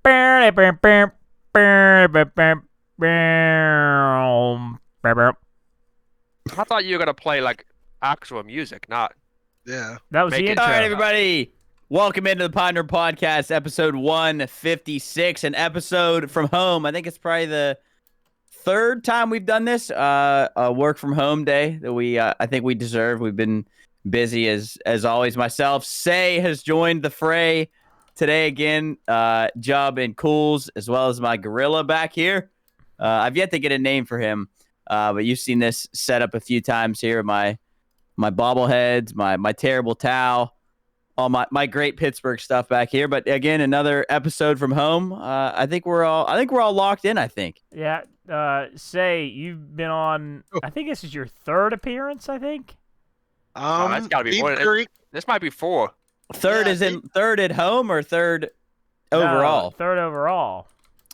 I thought you were gonna play like actual music, not. Yeah. That was the intro. All right, everybody. Welcome into the Ponder Podcast, episode 156, an episode from home. I think it's probably the third time we've done this. A work from home day that I think we deserve. We've been busy as always. Myself, Say has joined the fray today again. Jub and Cools, as well as my gorilla back here. I've yet to get a name for him, but you've seen this set up a few times here. My bobbleheads, my terrible towel. All my great Pittsburgh stuff back here, but again, another episode from home. I think we're all locked in. I think. Yeah. Say you've been on. I think this is your third appearance. I think. That's gotta be Deep more. Creek. This might be 4. Third Yeah, is in third at home or third overall. No, third overall.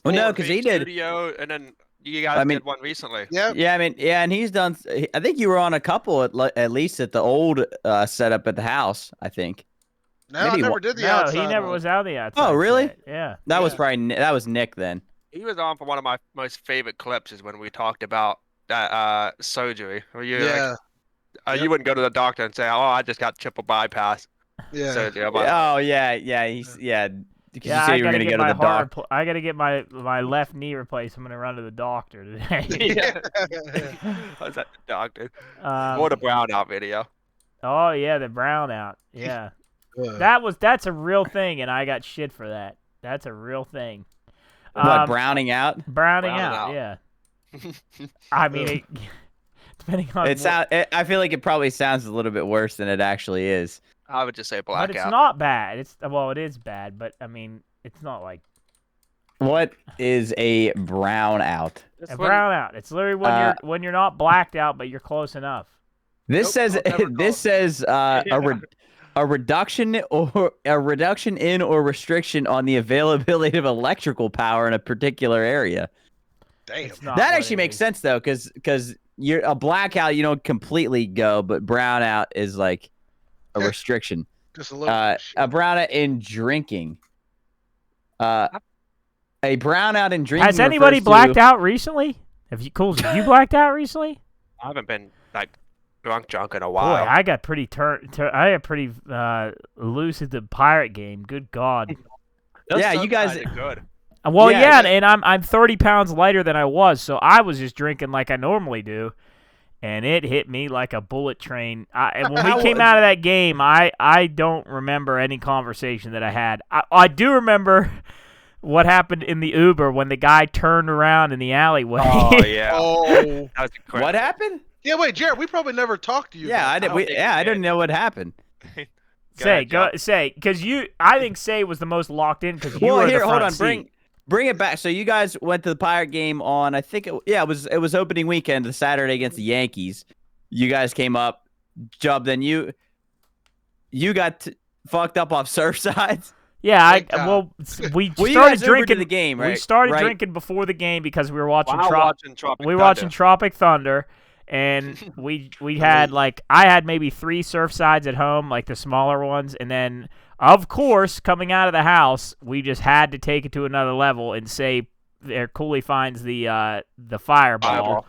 Well, no, because he did. Studio, and then you guys did one recently. Yeah. Yeah, I mean, yeah, and he's done. I think you were on a couple at least at the old setup at the house. I think. No, I Maybe never one- did the No, outside he never one. was out the outside. Oh, really? set. Yeah. That was Yeah. probably that was Nick then. He was on for one of my most favorite clips is when we talked about that surgery. Where you Yeah. you wouldn't go to the doctor and say, "Oh, I just got triple bypass Yeah. surgery." I'm like, Oh yeah. Because Yeah, you said you were gotta gonna get go to my the doc. I gotta get my left knee replaced. I'm gonna run to the doctor today. yeah. I was at the doctor. Um, Or the brownout video. oh yeah, the brownout. Yeah, Uh, that's a real thing, and I got shit for that. That's a real thing. What, browning out? Browning Browning out. out. Yeah. I mean, depending on. I feel like it probably sounds a little bit worse than it actually is. I would just say but blackout. it's not bad. It is bad, but I mean, it's not like What is a brown out? This a one- brownout. It's literally when you're not blacked out, but you're close enough. This Nope, says I've never this says a reduction in or restriction on the availability of electrical power in a particular area. Damn. It's not That what actually it makes is. sense though, because you're a blackout, you don't completely go, but brownout is like a Yeah. restriction. Just a little. A brownout in drinking. A brownout in drinking. Has anybody refers blacked to, out recently? Have you blacked out recently? I haven't been like drunk in a Boy, while. I got pretty I got pretty loose at the pirate game. Good God. Those Yeah, you soap guys- guys are good. Well, Yeah, yeah, and I'm 30 pounds lighter than I was, so I was just drinking like I normally do, and it hit me like a bullet train. And when we came out of that game, I don't remember any conversation that I had. I do remember what happened in the Uber when the guy turned around in the alleyway. Oh yeah. Oh. That was incredible. What happened? Yeah. Wait, Jarrett. We probably never talked to you. Yeah, I about did. don't think I you didn't did. know what happened. Say, Joe. because I think Say was the most locked in because you Well, were here, the hold front on. seat. Bring it back. So you guys went to the Pirate game on, I think, it was opening weekend, the Saturday against the Yankees. You guys came up, Jub. Then you got fucked up off Surfsides. Yeah, Big time. we Well, you started guys Ubered to drinking the game, right? We started Right. drinking before the game because we were watching While watching Tropic we were Thunder. watching Tropic Thunder, and we had I had maybe 3 Surfsides at home, like the smaller ones, and then of course coming out of the house, we just had to take it to another level and say there Cooley finds the fireball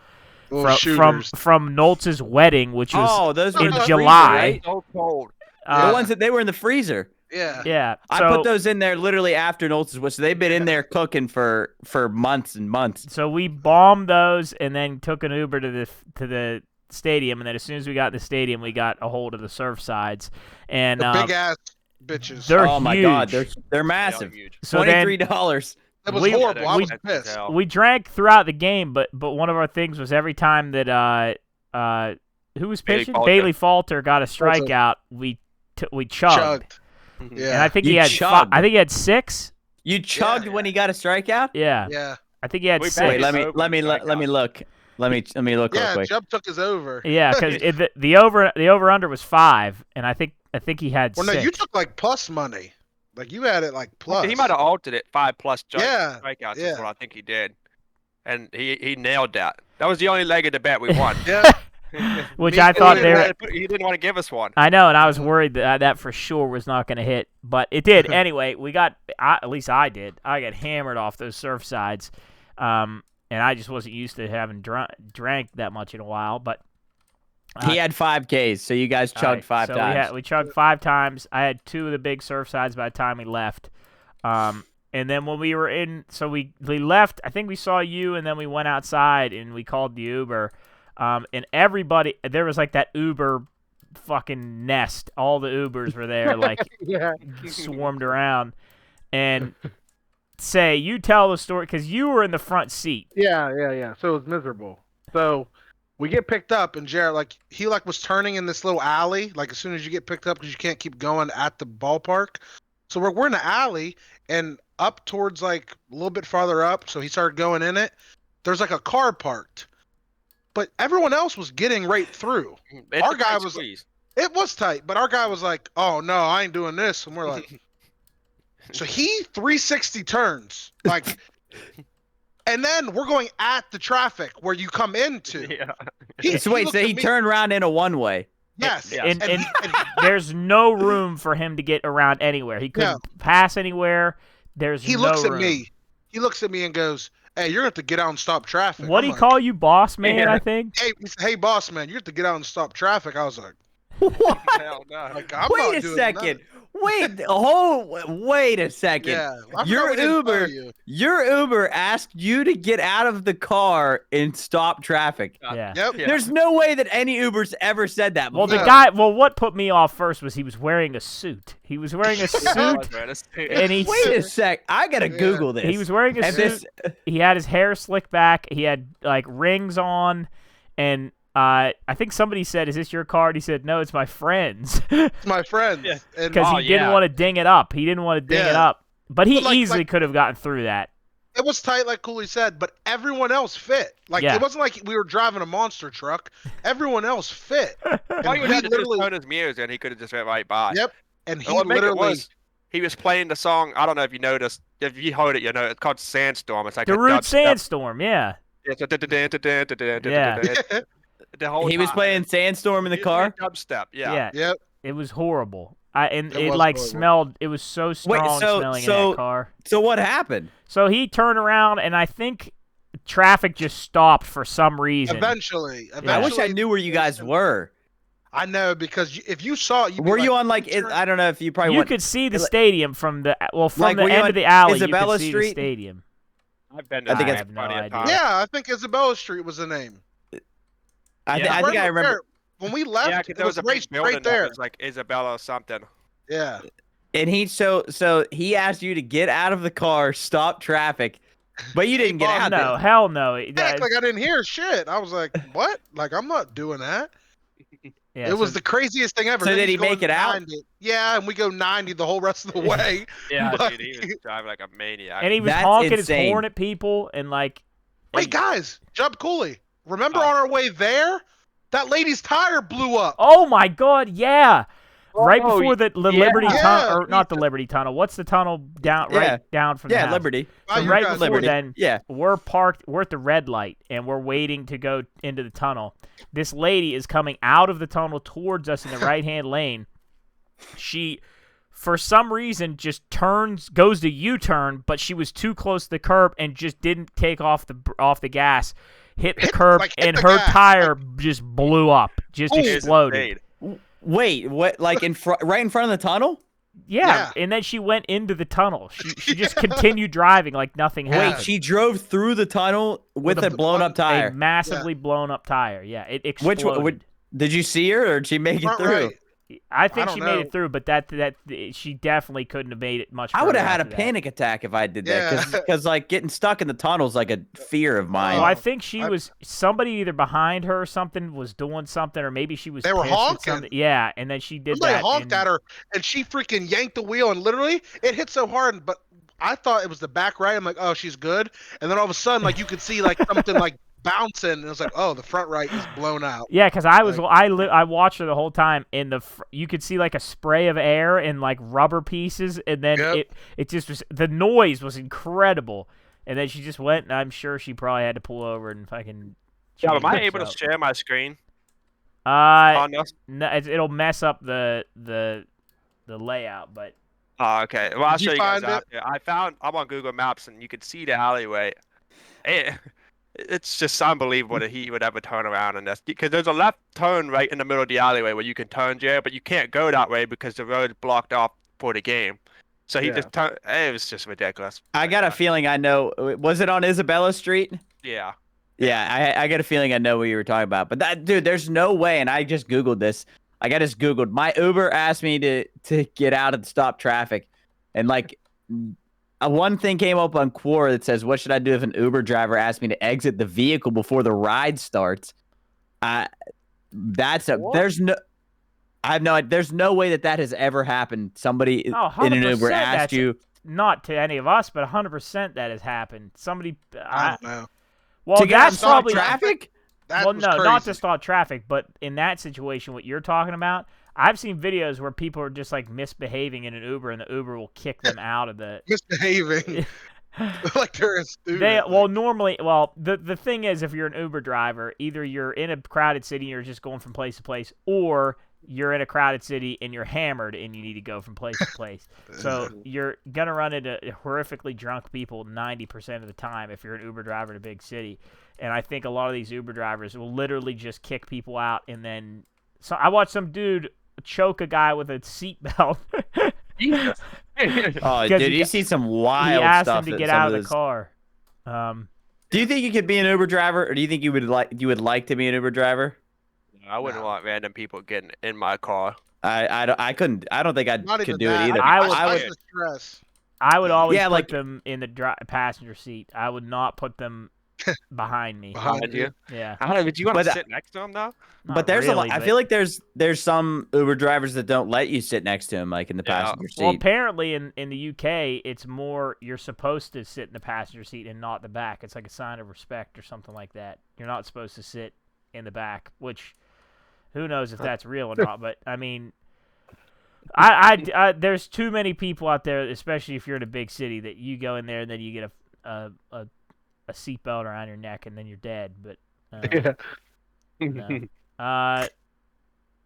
Little from shooters. Noltz's wedding, which was Oh, those were in the freezer, July. right? So cold. The ones that they were in the freezer. Yeah. yeah. I So, put those in there literally after Noltz's, so they've been in there cooking for months and months. So we bombed those and then took an Uber to the stadium, and then as soon as we got in the stadium, we got a hold of the Surfsides, and The big ass bitches. they're Oh my God, huge. they're massive. huge. So then $23. That was we- horrible. I we- was pissed. we drank throughout the game, but one of our things was every time that who was Bailey pitching? Falter. Bailey Falter got a strikeout. We chugged. Chugged. And Yeah. I think You he had chugged. I think he had 6. You chugged when he got a strikeout? Yeah, Yeah. I think he had We 6. Wait, It's let me over, let me look. Let me look real Yeah. quick. Jump took us over. Yeah, because the over under was 5, and I think he had Well, 6. no, you took like plus money. Like you had it like plus. He might have altered it 5+ Yeah, strikeouts. yeah. Is what I think he did, and he nailed that. That was the only leg of the bet we won. Yeah. which Me I too. thought He they didn't were. He didn't want to give us one. I know, and I was worried that for sure was not going to hit, but it did. Anyway, we got at least I did. I got hammered off those surf sides, and I just wasn't used to having drank that much in a while. But he had 5Ks, so you guys chugged five times. We chugged 5 times. I had 2 of the big surf sides by the time we left. And then when we were in, so we left. I think we saw you, and then we went outside and we called the Uber. And everybody, there was like that Uber fucking nest. All the Ubers were there, like swarmed around. And you tell the story because you were in the front seat. Yeah. So it was miserable. So we get picked up, and Jarrett, he was turning in this little alley, like as soon as you get picked up because you can't keep going at the ballpark. So we're in the alley and up towards like a little bit farther up. So he started going in it. There's like a car parked, but everyone else was getting right through. Our guy was. It was tight, but our guy was like, "Oh no, I ain't doing this," and we're like, so he 360 turns like. And then we're going at the traffic where you come into. Yeah. So he turned around in a one-way. Yes. And there's no room for him to get around anywhere. He couldn't pass anywhere. He looks at me. He looks at me and goes, "Hey, you're going to have to get out and stop traffic." What do you call you, boss man, I think? Hey, boss man, you have to get out and stop traffic. I was like, what? Hell no. Wait a second. Wait a second. Yeah, your Uber asked you to get out of the car and stop traffic. Yeah. Yep. There's no way that any Uber's ever said that before. Well, what put me off first was he was wearing a suit. He was wearing a suit. And Wait a sec. I got to Google this. He was wearing a suit. He had his hair slicked back. He had like rings on, and I think somebody said, "Is this your card?" He said, "No, it's my friend's." It's my friend's. Because he didn't want to ding it up. He didn't want to ding it up. But he easily could have gotten through that. It was tight, like Cooley said, but everyone else fit. It wasn't like we were driving a monster truck. Everyone else fit. All you had to do was turn his mirrors, and he could have just went right by. Yep. And he literally... He was playing the song, I don't know if you noticed. If you heard it, you know, it's called Sandstorm. It's like the Root Sandstorm, yeah. The whole he was playing Sandstorm in the car? Dubstep, yeah. It was horrible. It was like horrible. smelled. It was so strong smelling in that car. So what happened? So he turned around, and I think traffic just stopped for some reason. Eventually. I wish I knew where you guys were. I know, because if you saw it, were you on I don't know if you probably could see the stadium from the end of the alley. Isabella you could see Street? the stadium. I've been to I think that it's plenty of times. Yeah, I think Isabella Street was the name. I think I remember. When we left, there was a big building right there. It was like Isabella something. Yeah. And so he asked you to get out of the car, stop traffic, but you didn't get out. No, hell no. Act like I didn't hear shit. I was like, what? Like, I'm not doing that. Yeah, it was the craziest thing ever. So then did he make it 90. out? Yeah, and we go 90 the whole rest of the way. Yeah, But- dude, he was driving like a maniac. And he was That's honking insane. his horn at people and like. Wait, guys, jump Cooley. Remember on our way there, that lady's tire blew up. Oh my God! Yeah. Right Oh, before the Liberty Yeah. Tunnel, or not the Liberty Tunnel. What's the tunnel down? Right down from the house. Liberty. Oh, So you right guys- before Liberty. then, Yeah. we're parked. We're at the red light, and we're waiting to go into the tunnel. This lady is coming out of the tunnel towards us in the right-hand lane. She, for some reason, just goes to U-turn, but she was too close to the curb and just didn't take off the gas. Hit the curb, hit and the her gas. tire just blew up, just exploded. Wait, what? Like right in front of the tunnel? Yeah, and then she went into the tunnel. She just continued driving like nothing happened. Wait, she drove through the tunnel with a blown up A tire. massively blown up tire. Yeah, it exploded. Which did you see her, or did she make it Front through? right. I think I she don't made know. it through, but that she definitely couldn't have made it much. I would have further had a after that. panic attack if I did Yeah. that, because like getting stuck in the tunnel is like a fear of mine. Well, I think somebody either behind her or something was doing something, or maybe she was. They were pissed at honking. something. Yeah, and then she did Somebody that. honked at her, and she freaking yanked the wheel, and literally, it hit so hard, but I thought it was the back right. I'm like, oh, she's good. And then all of a sudden, like, you could see, like, something, like, bouncing, and it was like, oh, the front right is blown out. Yeah, because I watched her the whole time, and you could see like a spray of air and like rubber pieces, and then it just was, the noise was incredible, and then she just went, and I'm sure she probably had to pull over and fucking. Yeah, am I change able to up. share my screen? No, On this? it'll mess up the layout, but Oh, okay. Well, I'll Did you show you guys find it? after. I'm on Google Maps and you can see the alleyway. It, it's just unbelievable that he would ever turn around in this because there's a left turn right in the middle of the alleyway where you can turn, Jared, but you can't go that way because the road's blocked off for the game. So he Yeah. just turned. It was just ridiculous. I got a feeling I know. Was it on Isabella Street? Yeah. Yeah, I got a feeling I know what you were talking about. But that dude, there's no way. And I just Googled this. I just Googled. My Uber asked me to get out and stop traffic, and like one thing came up on Quora that says, "What should I do if an Uber driver asks me to exit the vehicle before the ride starts?" There's no. I have no. There's no way that has ever happened. Somebody in an Uber asked you. Not to any of us, but 100% that has happened. Somebody. I don't know. Well, to that's stop probably traffic. That well, was no, crazy. not to stop traffic, but in that situation, what you're talking about, I've seen videos where people are just like misbehaving in an Uber, and the Uber will kick them out of the Misbehaving. Like they're a student. Normally, the thing is, if you're an Uber driver, either you're in a crowded city and you're just going from place to place, or you're in a crowded city and you're hammered and you need to go from place to place. So you're gonna run into horrifically drunk people 90% of the time if you're an Uber driver in a big city. And I think a lot of these Uber drivers will literally just kick people out, and then I watched some dude choke a guy with a seatbelt. Oh, dude, you see some wild he asked stuff. him to get out of the car. Do you think you could be an Uber driver, or do you think you would like to be an Uber driver? I wouldn't want random people getting in my car. I couldn't. I don't think I Not could even do that. it either. I would always Yeah, put like- them in the passenger seat. I would not put them behind me. Behind you? Yeah. I don't know. Would you want to But, sit next to him though? Not But there's a lot. really, I but- feel like there's some Uber drivers that don't let you sit next to him, like in the Yeah. passenger seat. Well, apparently in the UK, it's more you're supposed to sit in the passenger seat and not the back. It's like a sign of respect or something like that. You're not supposed to sit in the back, which who knows if that's real or not. But I mean, I there's too many people out there, especially if you're in a big city, that you go in there and then you get a seatbelt around your neck and then you're dead. But no.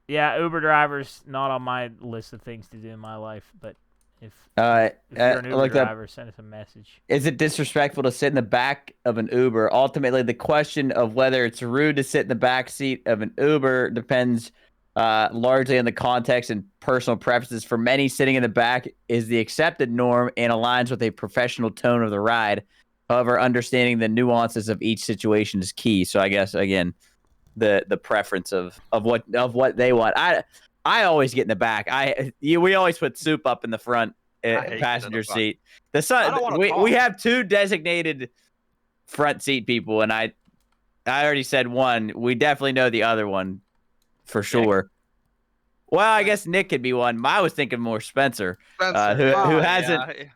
Yeah, Uber drivers not on my list of things to do in my life. But if you're an Uber driver, send us a message. Is it disrespectful to sit in the back of an Uber? Ultimately, the question of whether it's rude to sit in the back seat of an Uber depends largely on the context and personal preferences. For many, sitting in the back is the accepted norm and aligns with a professional tone of the ride. However, understanding the nuances of each situation is key. So I guess again, the preference of what they want. I always get in the back. We always put Soup up in the front passenger seat. We have two designated front seat people, and I already said one. We definitely know the other one for sure. Well, I guess Nick could be one. I was thinking more Spencer, who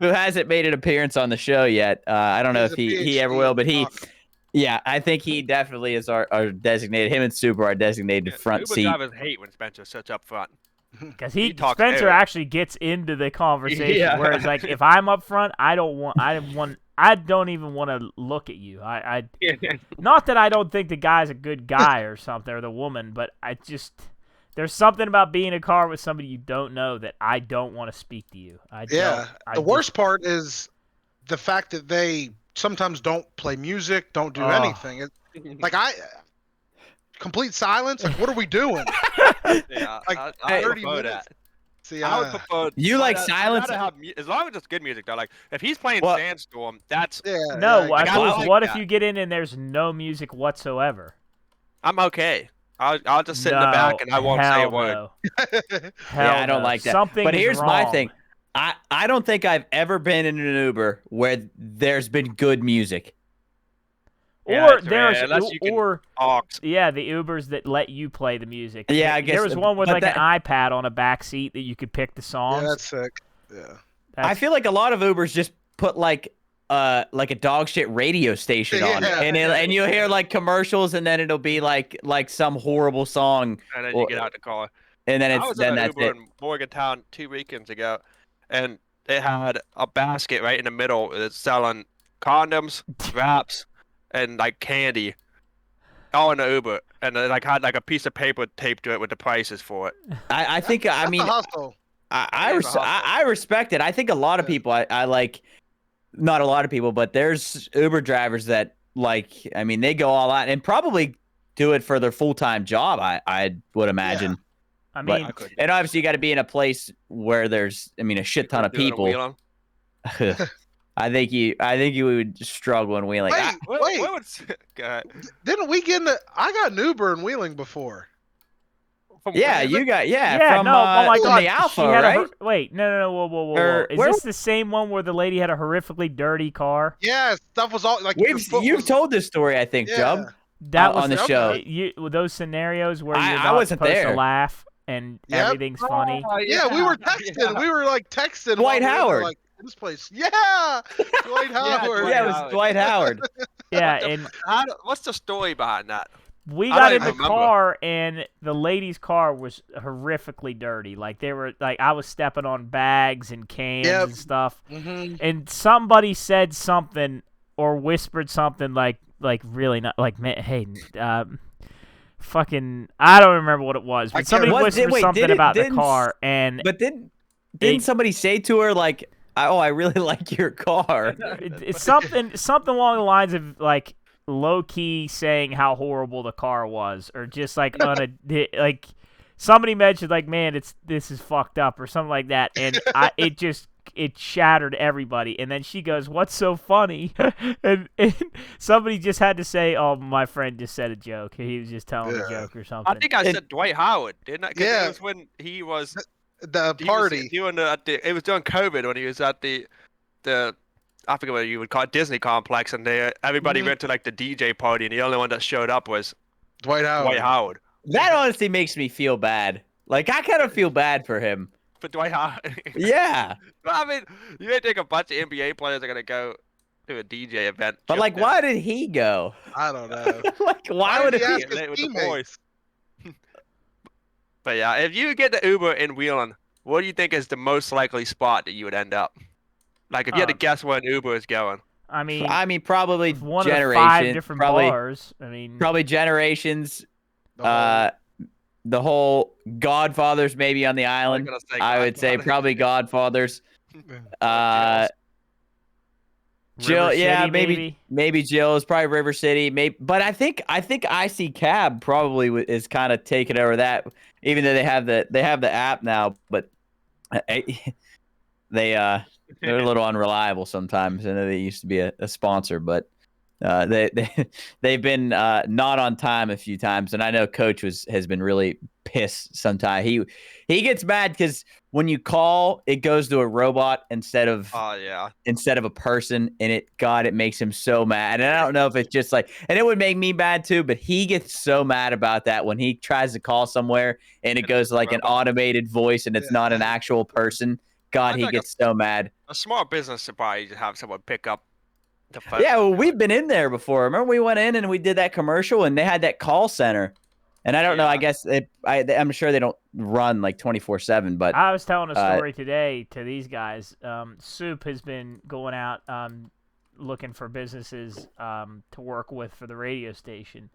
hasn't made an appearance on the show yet. I don't know if he ever will, but I think he definitely is our designated. Him and Super are designated front Uber seat. drivers hate when Spencer sits up front. Because talks Spencer air. actually gets into the conversation. Yeah. Whereas, like, if I'm up front, I don't even want to look at you. Not that I don't think the guy's a good guy or something, or the woman, but there's something about being in a car with somebody you don't know that I don't want to speak to you. The worst part is the fact that they sometimes don't play music, don't do anything. Complete silence. Like, what are we doing? Yeah, Like, I 30 prefer minutes. that. See, I would prefer. You like I'd silence? rather have as long as it's good music though. Like if he's playing Well- Sandstorm, that's No, yeah, I like what if that. you get in and there's no music whatsoever? I'm okay. I'll just sit in the back and I won't say a word. No. Yeah, I don't like that. Something But is here's my wrong. thing. I don't think I've ever been in an Uber where there's been good music. Yeah, Or that's right, unless you can talk. the Ubers that let you play the music. Yeah, I guess- there was one with but like an iPad on a back seat that you could pick the Yeah, songs. that's sick. Yeah. I feel like a lot of Ubers just put like a dog shit radio station on, Yeah. and you'll hear like commercials, and then it'll be like some horrible song, And then you get out the car. and then I it's was then in an that's Uber it. in Morgantown 2 weekends ago, and it had a basket right in the middle that's selling condoms, wraps, and like candy, all in the Uber, and it like had like a piece of paper taped to it with the prices for it. I think That's I mean a hustle. I respect it. I think a lot of people I like, not a lot of people, but there's Uber drivers that I mean, they go all out and probably do it for their full-time job. I would imagine. I mean, and obviously you got to be in a place where there's, I mean, a shit ton of people. I think you would struggle in Wheeling. Wait. Didn't we get I got an Uber in Wheeling before. From the Alpha, right? Wait, no, whoa. Is this the same one where the lady had a horrifically dirty car? Yeah, stuff was all like. You've told this story, I think, Jub. That was on the show. Those scenarios where you're I not wasn't supposed there. to laugh and everything's funny. Yeah, we were texting. We were texting. Dwight Howard. This place. Yeah, Dwight Howard. Yeah, it was Dwight Howard. Yeah, and what's the story behind that? We got in the car, and the lady's car was horrifically dirty. They were I was stepping on bags and cans and stuff. Mm-hmm. And somebody said something or whispered something really not man. Hey, fucking, I don't remember what it was, but somebody whispered something about the car, but didn't somebody say to her "Oh, I really like your car"? It's something along the lines of low key saying how horrible the car was, or just somebody mentioned man, this is fucked up or something like that, and it shattered everybody. And then she goes, "What's so funny?" and somebody just had to say, "Oh, my friend just said a joke. He was just telling a joke or something." I think I said Dwight Howard, didn't I? Yeah. It was when he was the party. It was during COVID when he was at the I forget what you would call it, Disney complex, and everybody went to the DJ party, and the only one that showed up was Dwight Howard. That honestly makes me feel bad. I kind of feel bad for him. For Dwight Howard. Yeah. I mean, you may think a bunch of NBA players are gonna go to a DJ event. But why did he go? I don't know. Why would he it ask be? his with the teammates? boys? But yeah, if you get the Uber in Wheeling, what do you think is the most likely spot that you would end up? If you had to guess where an Uber is going. I mean, probably one Generation. of the 5 different bars. I mean, probably Generations. The whole Godfathers maybe on the island. I would say probably Godfathers. Jill, City, maybe Jill is probably River City. But I think IC Cab probably is kind of taking over that, even though they have the app now. But they're a little unreliable sometimes. I know they used to be a sponsor, but they've been not on time a few times, and I know Coach has been really pissed sometimes. He gets mad because when you call, it goes to a robot instead of a person, and it makes him so mad. And I don't know if it's just and it would make me mad too, but he gets so mad about that when he tries to call somewhere and it goes an automated voice and it's not an actual person. God, he gets so mad. A small business should probably have someone pick up the phone. Yeah, well, we've been in there before. Remember we went in and we did that commercial and they had that call center. And I don't know, I guess I'm sure they don't run 24/7, but I was telling a story today to these guys. Soup has been going out looking for businesses to work with for the radio station.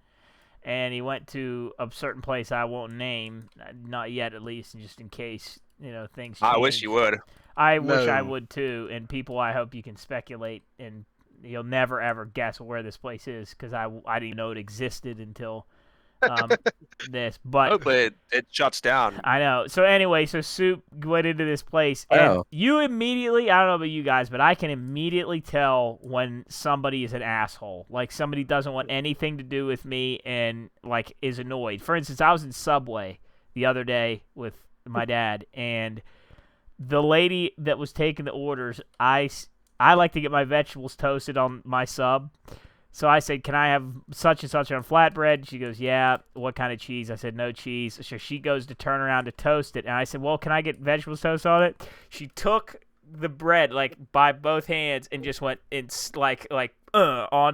And he went to a certain place I won't name, not yet at least, just in case things change. I wish you would. I wish I would too. And people, I hope you can speculate, and you'll never ever guess where this place is, because I didn't even know it existed until this. But hopefully it shuts down. I know. So anyway, Soup went into this place, and you immediately, I don't know about you guys, but I can immediately tell when somebody is an asshole. Somebody doesn't want anything to do with me and is annoyed. For instance, I was in Subway the other day with my dad, and the lady that was taking the orders, I like to get my vegetables toasted on my sub. So I said, "Can I have such and such on flatbread?" She goes, "Yeah." "What kind of cheese?" I said, "No cheese." So she goes to turn around to toast it, and I said, "Well, can I get vegetables toast on it?" She took the bread by both hands and just went onto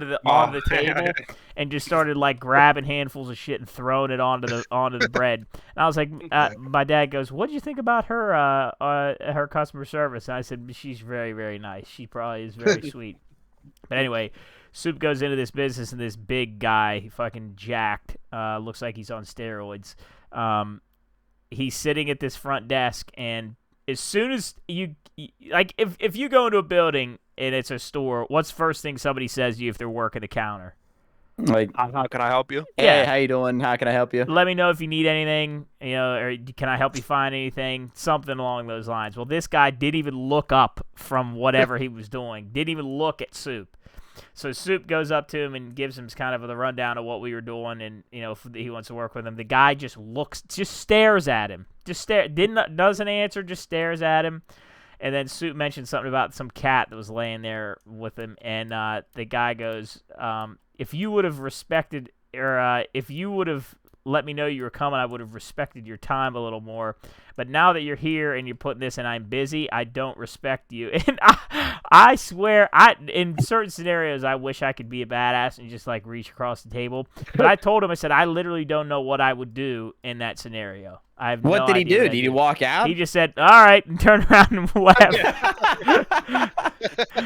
the table and just started grabbing handfuls of shit and throwing it onto the bread. And I was like, my dad goes, "What did you think about her customer service?" And I said, "She's very, very nice. She probably is very sweet." But anyway, Soup goes into this business, and this big guy, fucking jacked, looks like he's on steroids. He's sitting at this front desk, and as soon as like if you go into a building and it's a store, what's the first thing somebody says to you if they're working the counter? Like, How can I help you? hey, Yeah. how you doing? How can I help you? Let me know if you need anything, or can I help you find anything? Something along those lines. Well, this guy didn't even look up from whatever he was doing. Didn't even look at Soup. So Soup goes up to him and gives him kind of the rundown of what we were doing, and if he wants to work with him. The guy just stares at him, doesn't answer, just stares at him. And then Soup mentioned something about some cat that was laying there with him, and the guy goes, if you would have respected, or if you would have let me know you were coming, I would have respected your time a little more. But now that you're here and you're putting this and I'm busy, I don't respect you. And I swear, in certain scenarios, I wish I could be a badass and just like reach across the table. But I told him, I said, I literally don't know what I would do in that scenario. I have What no did he idea do? what I'd Did he walk out? He just said, all right, and turned around and left.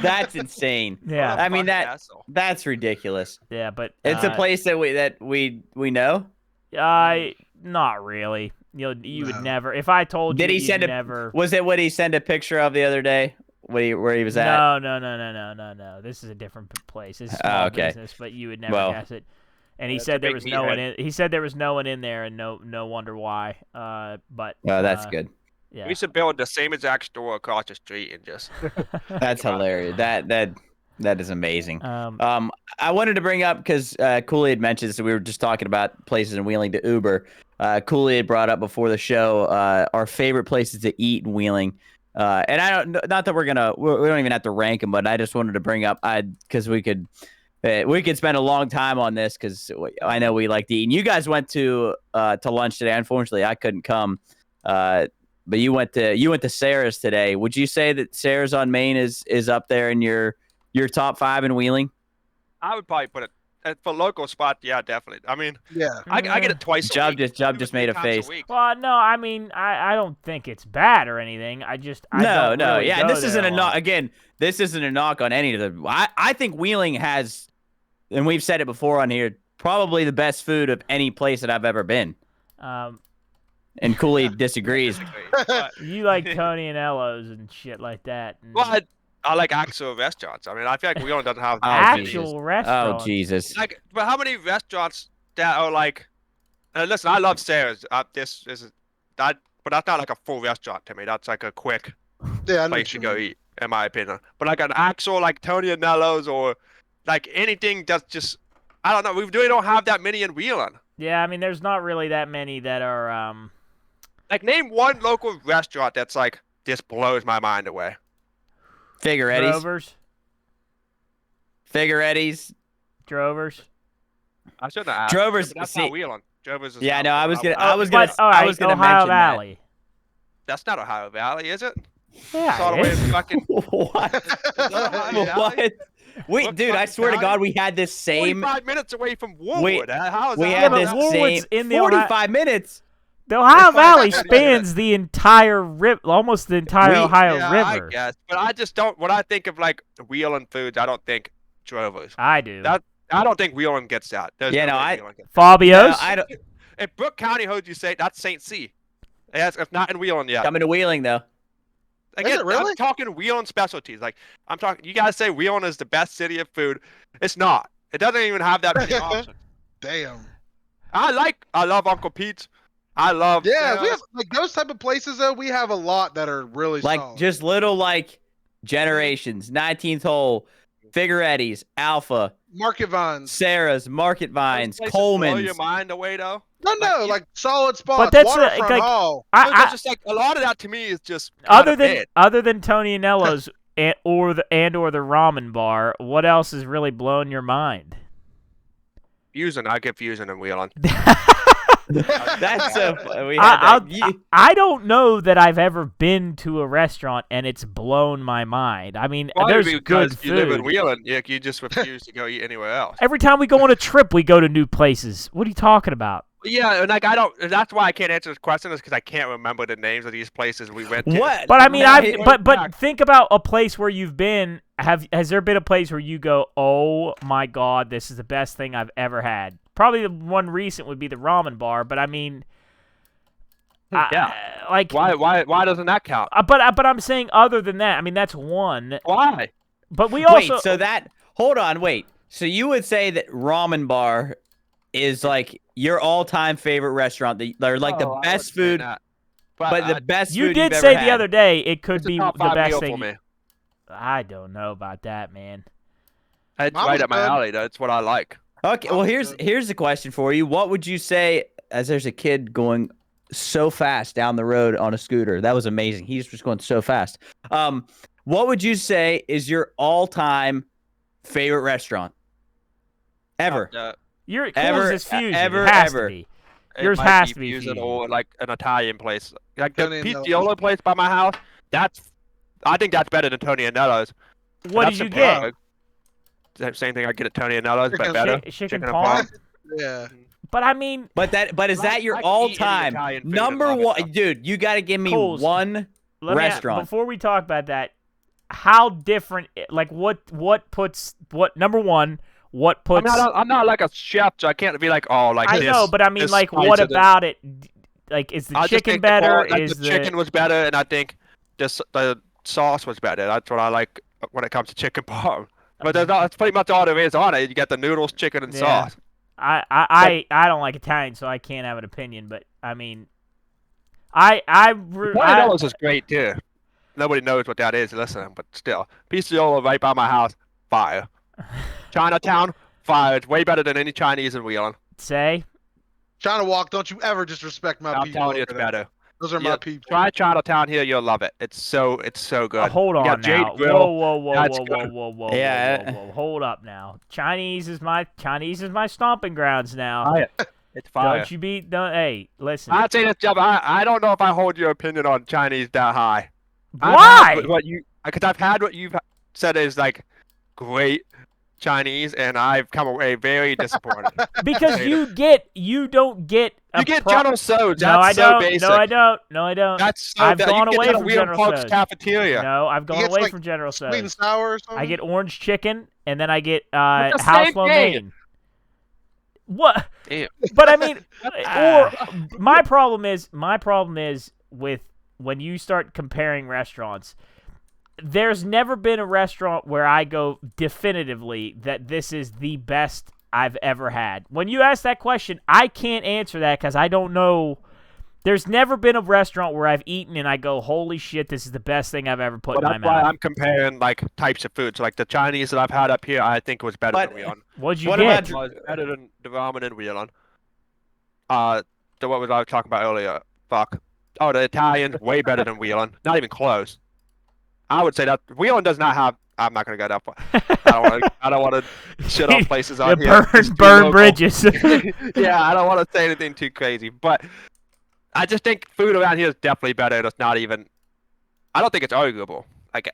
That's insane. Yeah. I mean, Fucking asshole. that's ridiculous. Yeah, but It's a place that we know. Not really. You would No. never. If I told Did you, he send you'd a? never. Was it what he sent a picture of the other day? Where he was at? No. This is a different place. This is small okay. business, but you would never Well. guess it. And he That's a said there big was no one meathead. in. He said there was no one in there, and no wonder why. But Oh, that's good. Yeah. We should build the same exact store across the street and just. That's hilarious. That is amazing. Um, I wanted to bring up because Cooley had mentioned, so we were just talking about places in Wheeling to Uber. Cooley had brought up before the show our favorite places to eat in Wheeling. And I don't, not that we don't even have to rank them, but I just wanted to bring up, because we could spend a long time on this because I know we like to eat. And you guys went to lunch today. Unfortunately, I couldn't come. But you went to Sarah's today. Would you say that Sarah's on Main is up there in your top 5 in Wheeling? I would probably put it for local spot. Yeah, definitely. I mean, Yeah. I get it twice. Chubb a week. just- just made a 2 times face. week. well, no, I mean, I don't think it's bad or anything. I don't really Yeah. go This there isn't a knock. lot. Again, this isn't a knock on any of the. I think Wheeling has, and we've said it before on here, probably the best food of any place that I've ever been. And Cooley disagrees. But- You like Tony and Ello's and shit like that. And Well, I like actual restaurants. I mean, I feel like Wheeling doesn't have Oh, actual Oh restaurants. Jesus! like. But how many restaurants that are like? Listen, I love Sarah's. This is that, but that's not like a full restaurant to me. That's like a quick Yeah, I know place what to you go mean. eat, in my opinion. But like an actual like Tony and Nello's or like anything that's just, I don't know. We really don't have that many in Wheeling. Yeah, I mean, there's not really that many that are. Like name one local restaurant that's like this blows my mind away. Figueretti's. Drovers. I shouldn't have asked. Drovers- But that's see- not Wheeling. Drovers is Yeah, not no, I Wheeling. was gonna. Oh, I was but, all right, gonna Ohio mention that. Valley. That's not Ohio Valley, is it? Yeah, It's all the it way is. in fucking. What? It's not Ohio Valley. What? Wait, What dude! I fucking swear to county? God, we had this same. 45 minutes away from Woolwood. How is We that? had but this Woolwood's same. in the Ohio- 45 minutes. The Ohio It's Valley like- spans the entire almost the entire Ohio Yeah, River. I guess, but I just don't. When I think of like Wheeling foods, I don't think Drovers. I do. That- I don't think Wheeling gets that. There's Yeah, no no, way I- Wheeling gets that. Fabio's. No, I don't. If Brooke County heard you say that's St. C. It's not in Wheeling yet. Coming to Wheeling though. Again, it really? I'm talking Wheeling specialties. Like I'm talking. You guys say Wheeling is the best city of food. It's not. It doesn't even have that many options. Damn. I love Uncle Pete's. I love. Yeah, we Sarah's. have like those type of places though. We have a lot that are really Like solid. just little like generations. 19th hole, Figueretti's, Alpha, Market Vines. Sarah's, Market Those Vines, places blow your Coleman's. mind away though. No, you- like solid spots. that's, Waterfront like, Hall. It's I, just like a lot of that to me is just other kinda than bad. other than Tony and Ello's or the ramen bar, what else is really blowing your mind? Fusion. I get Fusion and Wheeling. That's so. We had that. I don't know that I've ever been to a restaurant and it's blown my mind. I mean, Probably there's because good you live in food. Wheeling, you just refuse to go eat anywhere else. Every time we go on a trip, we go to new places. What are you talking about? Yeah, and like I don't. That's why I can't answer this question is because I can't remember the names of these places we went to. What? But I mean, Now, but think about a place where you've been. Has there been a place where you go, oh my God, this is the best thing I've ever had? Probably the one recent would be the ramen bar. But I mean, Yeah. Like Why doesn't that count? but I'm saying other than that. I mean, that's one. Why? But we also Wait, so that hold on, wait. So you would say that Ramen Bar is like your all-time favorite restaurant, or like the Oh, I best wouldn't say food, that. but the best you food did you've say ever the had. other day it could It's a be top the 5 best meal thing. for me. I don't know about that, man. It's Mine right was up my good. alley. That's what I like. Okay, well here's the question for you. What would you say as there's a kid going so fast down the road on a scooter? That was amazing. He's just going so fast. What would you say is your all-time favorite restaurant ever? Your Ever, cool's is Fusion. ever, it has ever. to be. It Yours might has be to be Fusion Fusion. or like an Italian place. Like the Tony Anello's. Pizziolo place by my house. I think that's better than Tony Anello's. What That's did you in get? Pittsburgh. Same thing I get at Tony Anello's, but Chicken- better. Chicken and parm? Yeah. But I mean, But is that your I can eat any all-time Italian food and number love it, one? though. Dude, you got to give me Coles, one restaurant. before we talk about that, how different? Like what puts what number one? What puts? I'm not like a chef, so I can't be like, oh, like I this. know, but I mean, this like, spice what of this. about it? Like, is the I just chicken think better? the chicken was better, and I think the sauce was better. That's what I like when it comes to chicken parm. But that's pretty much all there is on it. You got the noodles, chicken, and Yeah. sauce. I don't like Italian, so I can't have an opinion. But I mean, Italiano's is great too. Nobody knows what that is. Listen, but still, Pizziolo right by my house, fire. Chinatown, fire. It's way better than any Chinese in Wheeling. say China Walk, don't you ever disrespect my I'm people. telling you, it's over there. better. Those are Yeah, my people. Try Chinatown here, you'll love it. It's so good. hold You on got Jade now. Grill. Whoa, That's whoa, good. whoa, Yeah. whoa. Hold up now. Chinese is my stomping grounds now. Fire. It's fire. Don't you be? Don't, hey, listen. I'd say this, Jeff. I don't know if I hold your opinion on Chinese that high. Why? Because I've had what you've said is like great Chinese, and I've come away very disappointed. Because you don't get. You get General So's. No, I That's so don't. basic. No, I don't. No, I don't. That's so I've bad. gone You away get that from Wheeling General Park's So's. cafeteria. No, I've gone gets, away like, from General Sweet and So's. sour or something? I get orange chicken, and then I get the house same lo thing. mein. What? Ew. But I mean, or my problem is with when you start comparing restaurants. There's never been a restaurant where I go definitively that this is the best I've ever had. When you ask that question, I can't answer that because I don't know. There's never been a restaurant where I've eaten and I go, holy shit, this is the best thing I've ever put in my That's why mouth. I'm comparing like types of food. So like the Chinese that I've had up here, I think was better But- than Wheeling. What'd you What get? about- It was better than the ramen in Wheeling. What was I talking about earlier? Fuck. Oh, the Italian, way better than Wheeling. Not even close. I would say that Wheeling does not have. I'm not gonna go that far. I don't want to shit on places on Yeah, here. It's too burn local. bridges. Yeah, I don't want to say anything too crazy, but I just think food around here is definitely better. It's not even. I don't think it's arguable. Like,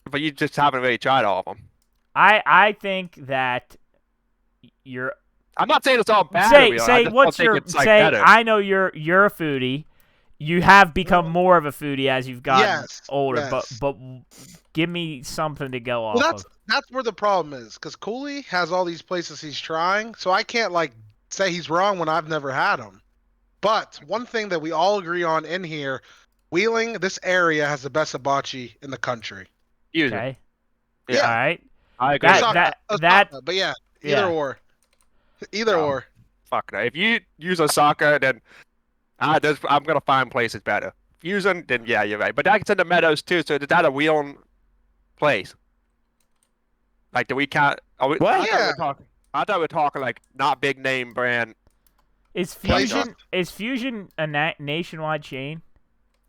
but you just haven't really tried all of them. I think that you're I'm not saying it's all bad. say I say just what's don't your think it's, like, say better. I know you're a foodie. You have become more of a foodie as you've gotten Yes, older, yes. but give me something to go off Well, of. that's where the problem is, because Cooley has all these places he's trying, so I can't like say he's wrong when I've never had them. But one thing that we all agree on in here, Wheeling, this area has the best hibachi in the country. Use it. Okay. Yeah. All right. I agree. Osaka, but yeah, either Yeah. or, either No. or. Fuck no. If you use Osaka, then I'm gonna find places better. Fusion, then yeah, you're right. But that's in the Meadows too, so is that a Wheeling place? Like, do we count? What? I thought we were talking like not big name brand. Is Place Fusion a nationwide chain?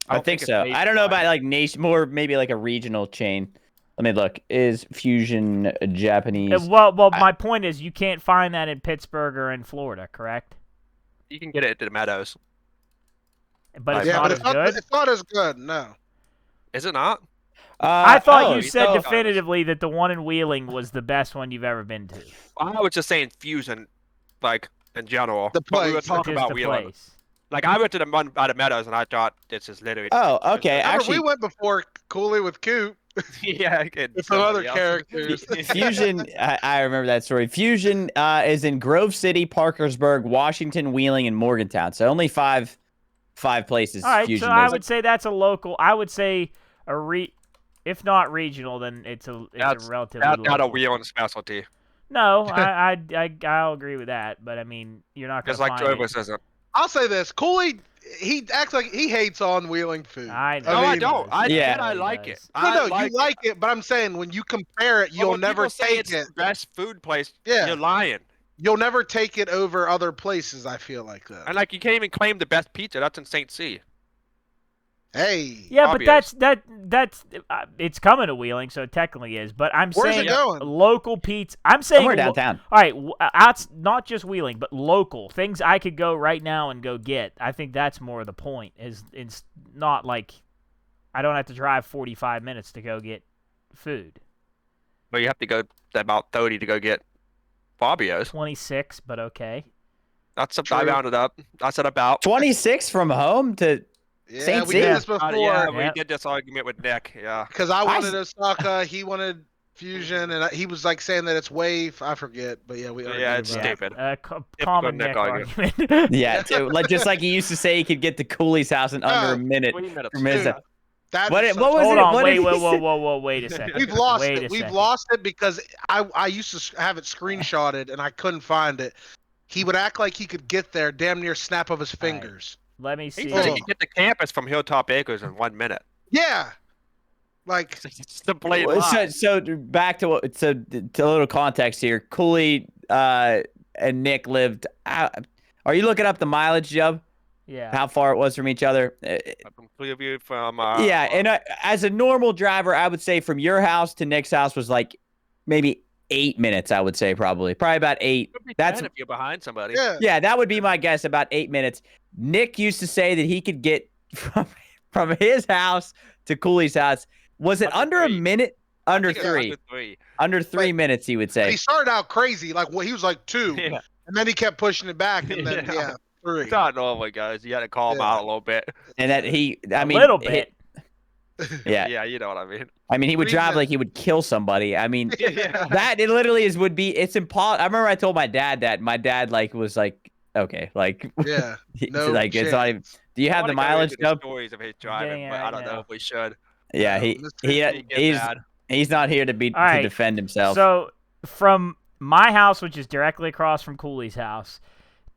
I don't think it's so. I don't know about nationwide. like nation, more maybe like a regional chain. Let me look. Is Fusion Japanese? Well, my point is you can't find that in Pittsburgh or in Florida, correct? You can get it at the Meadows. But it's Yeah, not but as it's not, good. it's not as good. No. Is it not? I thought oh, you said so- definitively that the one in Wheeling was the best one you've ever been to. I was just saying Fusion, like in general. The But we were place, talking Just about the Wheeling. place. Like I went to the one by the Meadows and I thought this is literally. Oh, okay. Remember, Actually, we went before Cooley with Coop. Yeah, With some other characters. Fusion, I remember that story. Fusion is in Grove City, Parkersburg, Washington, Wheeling, and Morgantown. So only five 5 places. All right, Fusion so I does. would say that's a local. I would say if not regional, then it's a relatively That's local. not a wheeling specialty. No, I'll agree with that, but I mean, you're not going Just to like find Jovis isn't. I'll say this: Cooley, he acts like he hates on wheeling food. I know. No, I mean, don't. I Yeah. said I like it. No, I you like it, but I'm saying when you compare it, But you'll when never people say take it's it. the best food place. Yeah. You're lying. You'll never take it over other places. I feel like that. And like you can't even claim the best pizza. That's in St. C. Hey, Yeah, Obvious. but that's it's coming to Wheeling, so it technically is. But I'm where's saying it going? local pizza. I'm saying Somewhere downtown. all right, outs not just Wheeling, but local things I could go right now and go get. I think that's more of the point. Is it's not like I don't have to drive 45 minutes to go get food. But you have to go about 30 to go get Fabio's. 26, but okay. That's I True. rounded up. I said about. 26 from home to Yeah, Saint we C. did this before. Yeah, we Yep. did this argument with Nick. Yeah. Because I wanted Osaka, he wanted Fusion, and he was like saying that it's way. I forget, but yeah, we. Yeah, it's argued about it. stupid. Common Nick Nick argument. argument. Yeah, like just like he used to say he could get to Cooley's house in under a minute 20 minutes. from his. Dude, That What is it- such- what was Hold it? on, What wait, did he say? whoa, wait a second. We've lost Wait it. a We've second. lost it because I used to have it screenshotted and I couldn't find it. He would act like he could get there damn near snap of his All right. fingers. Let me He see. said he Oh. could get to campus from Hilltop Acres in 1 minute. Yeah, like It's the blatant lie. So back to what? So to a little context here. Cooley and Nick lived. Are you looking up the mileage, Jub? Yeah. How far it was from each other? From Clearview, from Yeah, and as a normal driver, I would say from your house to Nick's house was like maybe 8 minutes. I would say probably about 8. could be That's 10 if you're behind somebody. yeah. yeah, that would be my guess. About 8 minutes. Nick used to say that he could get from his house to Cooley's house. Was it Under under a 3. minute? Under I think it was 3. under 3. Under 3 But- minutes, he would He say. started out crazy, like he was like 2, Yeah. and then he kept pushing it back, and then Yeah. yeah 3. It's not normal, guys. You had to call him Yeah. out a little bit. And that he, I a mean, little bit. yeah. Yeah, you know what I mean. I mean, he would 3 drive minutes. like he would kill somebody. I mean, Yeah. that it literally would be. It's impossible. I remember I told my dad that. My dad was like, okay, like, Yeah, no like it's not even. chance. Do you I have the wanna go mileage? into the Dub? stories of his driving, Yeah, but I I don't know know. if we should. Yeah, No, It gets he's bad. he's not here to be All right, to defend himself. So from my house, which is directly across from Cooley's house,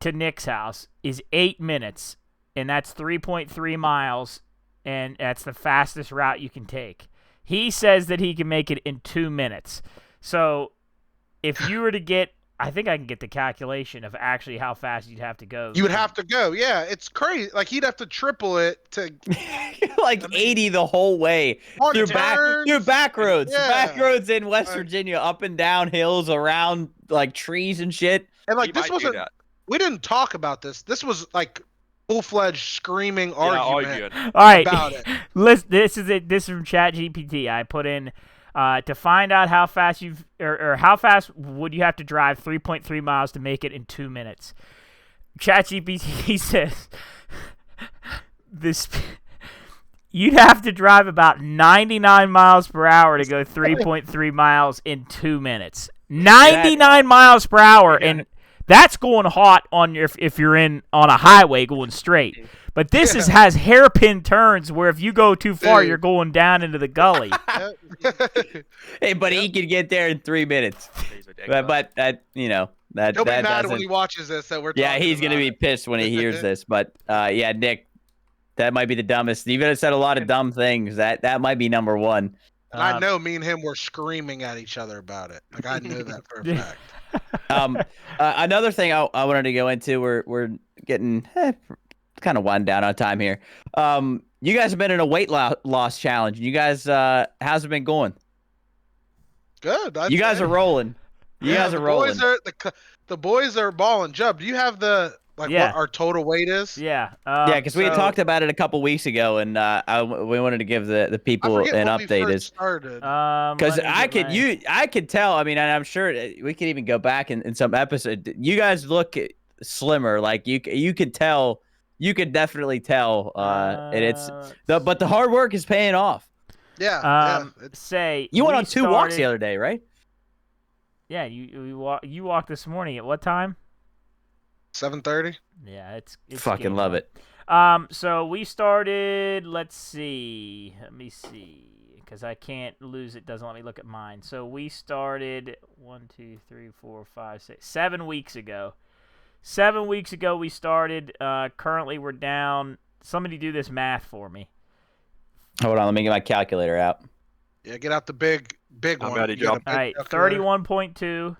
to Nick's house is 8 minutes, and that's 3.3 miles, and that's the fastest route you can take. He says that he can make it in 2 minutes. So if you were to get, I think I can get the calculation of actually how fast you'd have to go. You would have to go. Yeah, it's crazy. Like he'd have to triple it to like 80 the whole way on through turns. back roads, Yeah. back roads in West Right. Virginia, up and down hills, around like trees and shit. And like You this might do wasn't. that. We didn't talk about this. This was like full-fledged screaming Yeah, argument arguing. All right. about it. Listen, this is it. This is from ChatGPT. I put in to find out how fast or how fast would you have to drive 3.3 miles to make it in 2 minutes. ChatGPT says this. You'd have to drive about 99 miles per hour to go 3.3 miles in 2 minutes. 99 miles per hour, Yeah. and that's going hot on your if you're on a highway going straight. But this has hairpin turns where if you go too far, Dude. you're going down into the gully. Hey, but he could get there in 3 minutes. He's ridiculous. But that that He'll be that mad when doesn't. he watches this that we're Yeah, talking he's gonna about be it. pissed when he hears this. But yeah, Nick, that might be the dumbest. You've said a lot of dumb things. That might be number one. And I know me and him were screaming at each other about it. Like I know that for a fact. Another thing I wanted to go into. We're getting kind of winding down on time here. You guys have been in a weight loss challenge. You guys, how's it been going? Good. I'd You guys say. are rolling. You Yeah, guys the are rolling. Boys are, the boys are balling. Jub, do you have the Yeah. what our total weight is? Yeah. Yeah, because we had so- talked about it a couple weeks ago, and we wanted to give the I people forget an when we update. first started. Because I could tell. I mean, and I'm sure we could even go back in some episode. You guys look slimmer. Like you could tell. You could definitely tell. And but the hard work is paying off. yeah. Say You went we on 2 walks the started- other day, right? Yeah, you walked this morning at what time? 7:30. Yeah, it's Fucking getting love on. it. So we started. Let me see, because I can't lose it. Doesn't let me look at mine. So we started 1, 2, 3, 4, 5, 6, 7 weeks ago. 7 weeks ago we started. Currently we're down. Somebody do this math for me. Hold on, let me get my calculator out. Yeah, get out the big I'm one. ready, You got Joe. a big All right, calculator? 31.2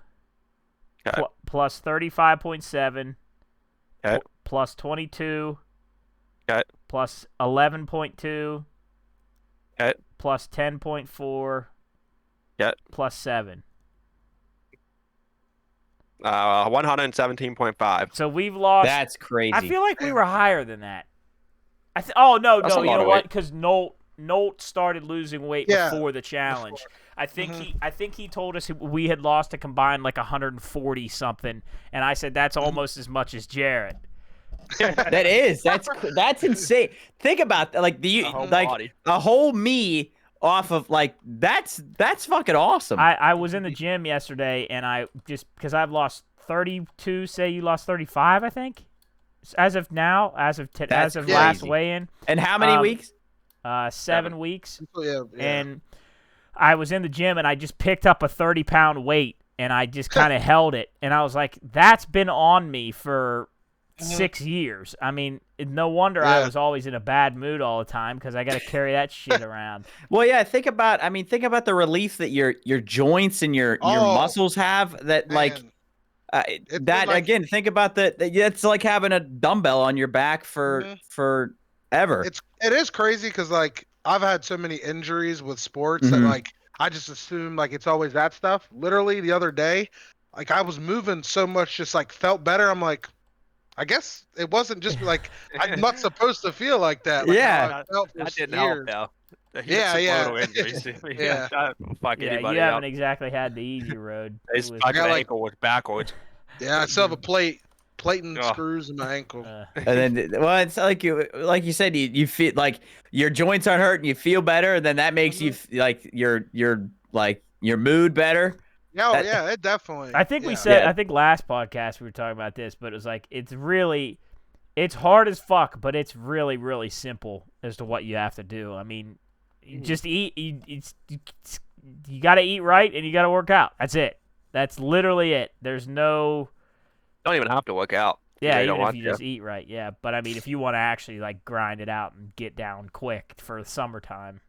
Okay. plus 35.7 Okay. plus 22 Okay. plus 11.2 Okay. plus 10.4 Okay. plus 7. 117.5. So we've lost. That's crazy. I feel like we were higher than that. Oh no, That's a you lot know of what? weight. Because Nolt started losing weight Yeah, before the challenge. I think Mhm. I think he told us we had lost a combined like 140 something, and I said that's almost as much as Jarrett. That's insane. Think about that. Like The whole like body. a whole me off of like that's fucking awesome. I was in the gym yesterday, and I just because I've lost 32. Say you lost 35, I think. As of now, as of That's last crazy. weigh-in, And how many weeks? 7 weeks. Yeah. And I was in the gym and I just picked up a 30-pound weight and I just kind of held it. And I was like, that's been on me for 6 years. I mean, no wonder I Yeah. was always in a bad mood all the time because I got to carry that shit around. Well, yeah. Think about the relief that your joints and your muscles have. That like Man, that been like- again. Think about that. It's like having a dumbbell on your back forever. it is crazy because like I've had so many injuries with sports that Mhm. like I just assume like it's always that stuff. Literally the other day, like I was moving so much, just like felt better. I'm like, I guess it wasn't just like I'm not supposed to feel like that. Like, Yeah. how I felt for That didn't years. help, though. Yeah, yeah. Injuries. Yeah. Fuck Yeah, anybody you haven't else. exactly had the easy road. His It was- fucking Yeah, like- ankle was backwards. Yeah, I still have a plate and Ugh. screws in my ankle. And then, well, it's like you said, you feel like your joints aren't hurting, you feel better, and then that makes you like your mood better. Yeah, that- yeah, it definitely. I think we yeah. said, Yeah. I think last podcast we were talking about this, but it was like, it's hard as fuck, but it's really, really simple as to what you have to do. I mean, you just eat, you got to eat right and you got to work out. That's it. That's literally it. There's no, Don't even have to work out. yeah, You even don't if want you to. just eat right, yeah. But I mean, if you want to actually like grind it out and get down quick for the summertime,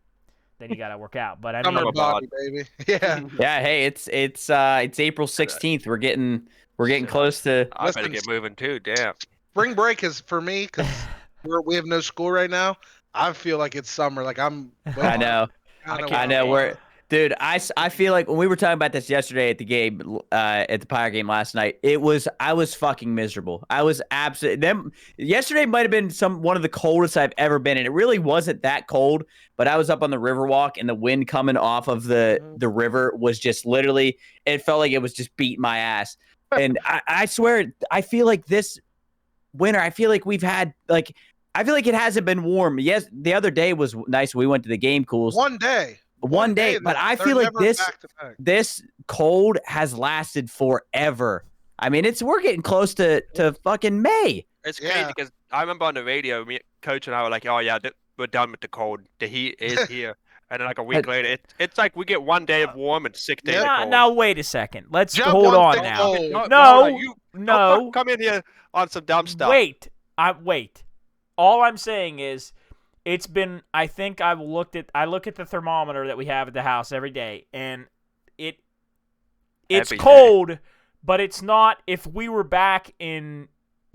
then you got to work out. But I mean, Summer a body, baby. Yeah. Yeah, hey, it's April 16th. We're getting close to. I better Listen, get moving too. Damn. Spring break is for me because we have no school right now. I feel like it's summer. Like I'm. I know. I know. Dude, I feel like when we were talking about this yesterday at the game, at the Pirate game last night, I was fucking miserable. I was absolutely. Yesterday might have been one of the coldest I've ever been, and it really wasn't that cold. But I was up on the Riverwalk, and the wind coming off of the river was just literally. It felt like it was just beating my ass. And I swear, I feel like this winter, I feel like we've had like. I feel like it hasn't been warm. Yes, the other day was nice. We went to the game cools. One day. One day, but I feel like never back to back. this cold has lasted forever. I mean, we're getting close to fucking May. It's Yeah. crazy because I remember on the radio, Coach and I were like, "Oh yeah, we're done with the cold. The heat is here." And then like a week later, it's like we get 1 day of warm and 6 days of cold. now wait a second. Let's Jump hold on on the now. cold. No, you don't no. fucking come in here on some dumb stuff. Wait. All I'm saying is, it's been. I think I look at the thermometer that we have at the house every day, and it's Every day. cold, but it's not. If we were back in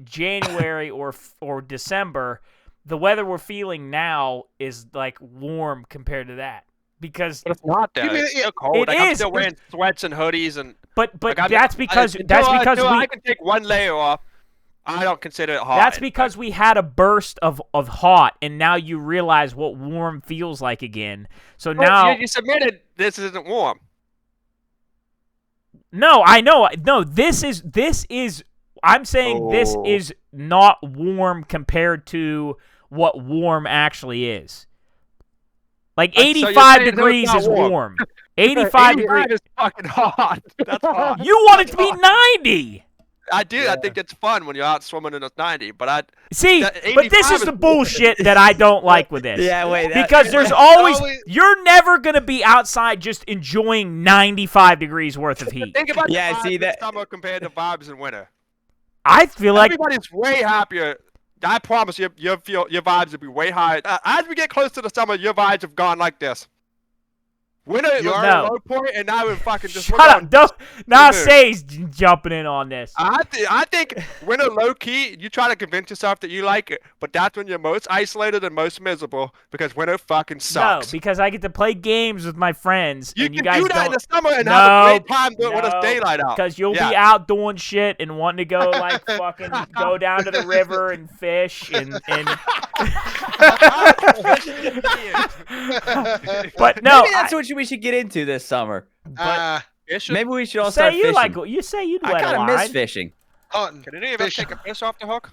January or December, the weather we're feeling now is like warm compared to that. Because But it's not though. You mean It's it- still cold. it Like, I'm is. still wearing sweats and hoodies and. but like, that's because until we I can take one layer off. I don't consider it hot. That's because we had a burst of hot, and now you realize what warm feels like again. So now, you submitted this isn't warm. no, I know, no. This is. I'm saying this Oh. is not warm compared to what warm actually is. Like So you're 85 saying that it's degrees not is warm. warm. 85 degrees. is fucking hot. That's hot. You want it to be 90. I do. Yeah. I think it's fun when you're out swimming in a 90. But See, that but this 85 is is the bullshit that I don't like with this. Yeah, wait. Because there's you're never going to be outside just enjoying 95 degrees worth of heat. Think about Yeah, the vibes see in that- summer compared to vibes in winter. I feel like Everybody's way happier. I promise you, your vibes will be way higher. As we get close to the summer, your vibes have gone like this. Winter was You are- the No. low point, and now we're fucking just. shut we're up. going Don't, now smooth. Say's jumping in on this. I think winter low key, you try to convince yourself that you like it, but that's when you're most isolated and most miserable because winter fucking No, sucks. because I get to play games with my friends, you and can you guys do that don't. in the summer and No, have a great time doing when it's no, daylight out. Because you'll Yeah. be out doing shit and wanting to go like fucking go down to the river and fish and but no, Maybe that's what we should get into this summer. Maybe we should all start say you fishing. like you say you'd I let kind a of miss line. fishing. hunting. Can any of us Fishing. take a fish off the hook?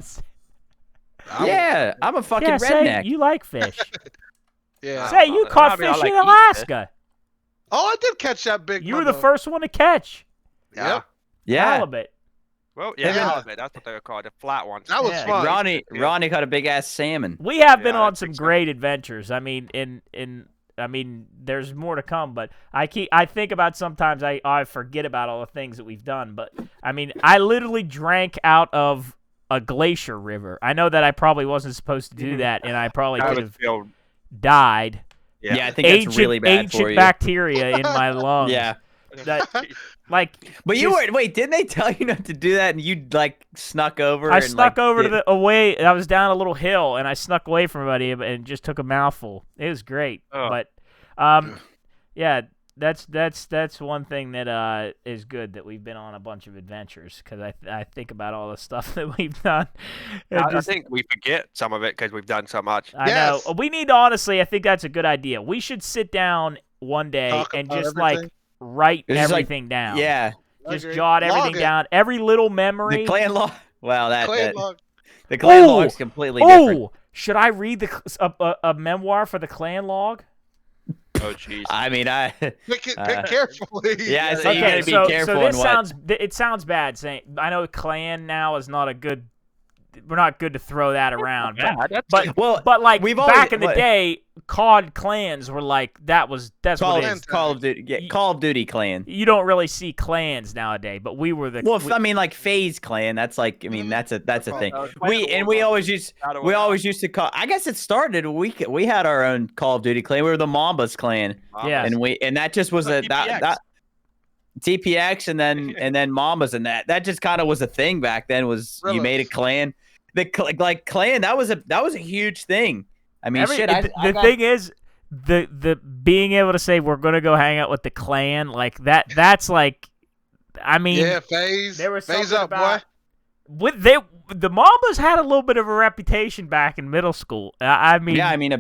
Yeah, I'm a fucking Yeah, say redneck. you like fish. Yeah. Say you caught I mean, I fish like in eating Alaska. Oh, I did catch that big. You were the mama. first one to catch Yep. Yeah, halibut. Well, yeah, Yeah. halibut, that's what they were called, the flat ones. That was Yeah. fun. Ronnie caught a big ass salmon. We have been Yeah, on I some think so. great adventures. I mean, there's more to come, but I think about sometimes I forget about all the things that we've done, but I mean, I literally drank out of a glacier river. I know that I probably wasn't supposed to do that, and I probably That could would have feel, died. Yeah, I think that's really bad ancient for you. bacteria in my lungs. Yeah, That, like, but you just- were wait. Didn't they tell you not to do that, and you like snuck over? I and, snuck like, over to did- the away. I was down a little hill, and I snuck away from everybody and just took a mouthful. It was great, Oh. but yeah, that's one thing that is good that we've been on a bunch of adventures because I think about all the stuff that we've done. And I just- think we forget some of it because we've done so much. I Yes. know we need to honestly. I think that's a good idea. We should sit down one day Talk and about just everything. like write It's just, like, everything down. Yeah, just Agree. jot Log everything it. down. Every little memory. the clan log. Well, Clan log. the clan Ooh! log's completely different. Oh, should I read a memoir for the clan log? Oh, jeez. I mean, Pick carefully. Yeah, so you Okay, gotta be so careful this on what. sounds bad saying. I know clan now is not a good. We're not good to throw that around, but Well, but like we've back always- in the what- day, COD clans were like that's Call, what it Clan is. Call of Duty, yeah, Call of Duty clan. You don't really see clans nowadays, but we were the. Well, we- I mean, like FaZe clan. That's like, I mean, that's a thing. Uh, We always used to call. I guess it started. We had our own Call of Duty clan. We were the Mambas clan, Yeah. and that just was a that TPX and then Mambas and that just kind of was a thing back then. Was you Really? made a clan, like clan that was a huge thing. I mean, shit. the thing is, the being able to say we're gonna go hang out with the clan like that. That's like, I mean, Yeah, phase. there was phase something up, about boy. the Mambas had a little bit of a reputation back in middle school. I mean, yeah, I mean,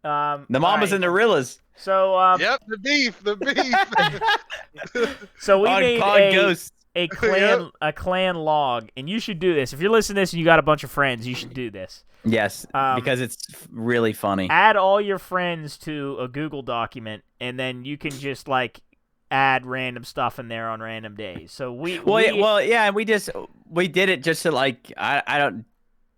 the the Mambas and the Rillas. So Yep, the beef. so we on made COD Ghosts. a clan log, and you should do this. If you're listening to this and you got a bunch of friends, you should do this. Yes, because it's really funny. Add all your friends to a Google document, and then you can just like add random stuff in there on random days. So yeah, and we did it just to like I don't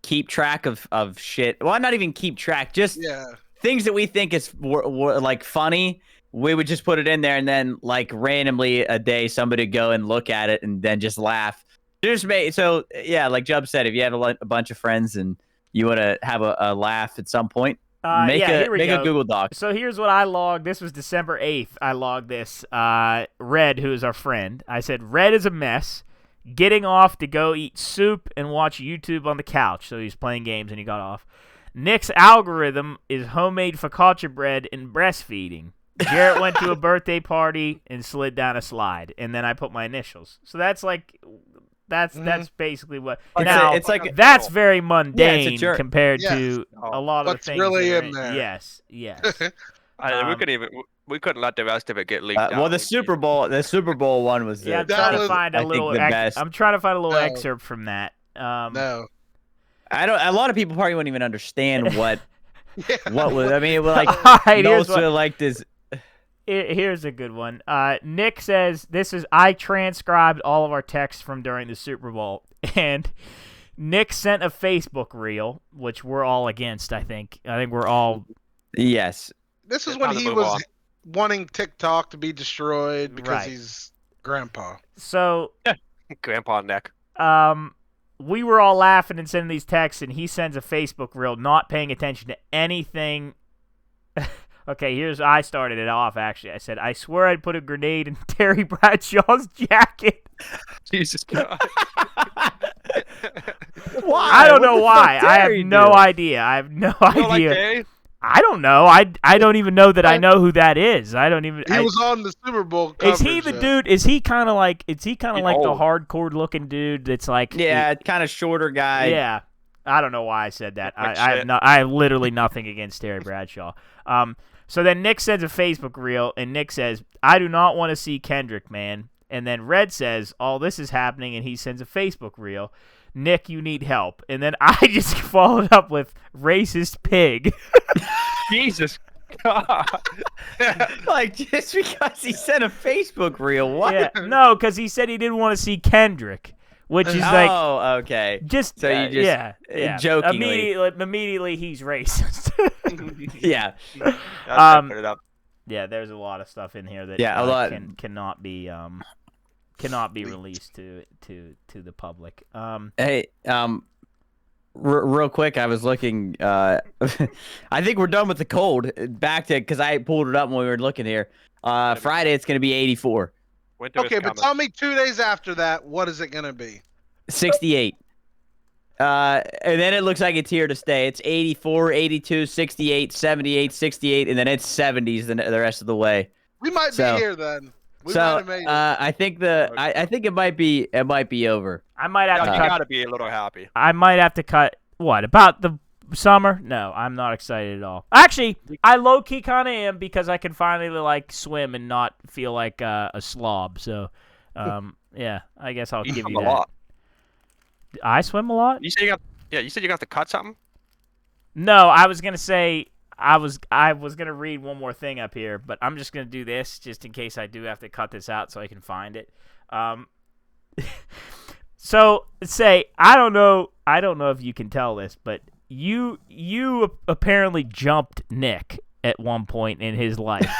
keep track of shit. Well, not even keep track, just Yeah. things that we think is were like funny. We would just put it in there, and then like randomly a day somebody would go and look at it and then just laugh. So yeah, like Jub said, if you have a bunch of friends and you want to have a laugh at some point, make here we a go. Google Doc. So here's what I logged. This was December 8th. I logged this. Red, who is our friend. I said, Red is a mess. Getting off to go eat soup and watch YouTube on the couch. So he's playing games and he got off. Nick's algorithm is homemade focaccia bread and breastfeeding. Jarrett went to a birthday party and slid down a slide. And then I put my initials. So that's like... That's basically what. It's like that's very mundane jerk. compared Yes. to a lot of What's the things really that are in there. Yes, yes. We couldn't let the rest of it get leaked out. well, the Super Bowl one was Yeah, I'm That trying to was- find I a think little. the best. I'm trying to find a little No. excerpt from that. No. I don't. A lot of people probably wouldn't even understand what Yeah. what was. I mean, it was like All right, no here's what- like this. Here's a good one. Nick says, I transcribed all of our texts from during the Super Bowl, and Nick sent a Facebook reel, which we're all against, I think. I think we're all... Yes. This is It's when time to he move was on. wanting TikTok to be destroyed because Right. he's grandpa. So, Grandpa Nick. we were all laughing and sending these texts, and he sends a Facebook reel, not paying attention to anything. Okay, I started it off, actually. I said, I swear I'd put a grenade in Terry Bradshaw's jacket. Jesus God. Why? I don't What know the why. fuck I have Terry no do? idea. I have no You don't like idea. Terry? I don't know. I don't even know that I know who that is. I don't even. He was on the Super Bowl coverage. Is he the dude? Is he kind of like? Is he kind of He's like the old. hardcore looking dude? That's like. Yeah, kind of shorter guy. Yeah. I don't know why I said that. Like I have shit. I have literally nothing against Terry Bradshaw. So then Nick sends a Facebook reel, and Nick says, "I do not want to see Kendrick, man." And then Red says, "All this is happening," and he sends a Facebook reel. Nick, you need help. And then I just followed up with racist pig. Jesus God. Like, just because he sent a Facebook reel. What? Yeah, no, because he said he didn't want to see Kendrick, which is like Oh, okay. just So you just, yeah. jokingly. Immediately he's racist. Yeah. That's put it up. Yeah, there's a lot of stuff in here that Yeah, a lot. cannot be released to the public. Hey, real quick, I was looking. I think we're done with the cold. Back to because I pulled it up when we were looking here. Friday it's going to be 84, Winter is Okay, but coming. tell me 2 days after that, what is it going to be? 68. And then it looks like it's here to stay. It's 84, 82, 68, 78, 68, and then it's 70s the rest of the way. We might So- be here then. We might So have made it. I think I think it might be over. I might have Yeah, to you cut. gotta be a little happy. I might have to cut. What about the summer? No, I'm not excited at all. Actually, I low key kind of am because I can finally like swim and not feel like a slob. So, yeah, I guess I'll You give swim you a that. lot. I swim a lot. You said you said you got to cut something. No, I was gonna say I was gonna read one more thing up here, but I'm just gonna do this just in case I do have to cut this out so I can find it. So say I don't know if you can tell this, but you apparently jumped Nick at one point in his life.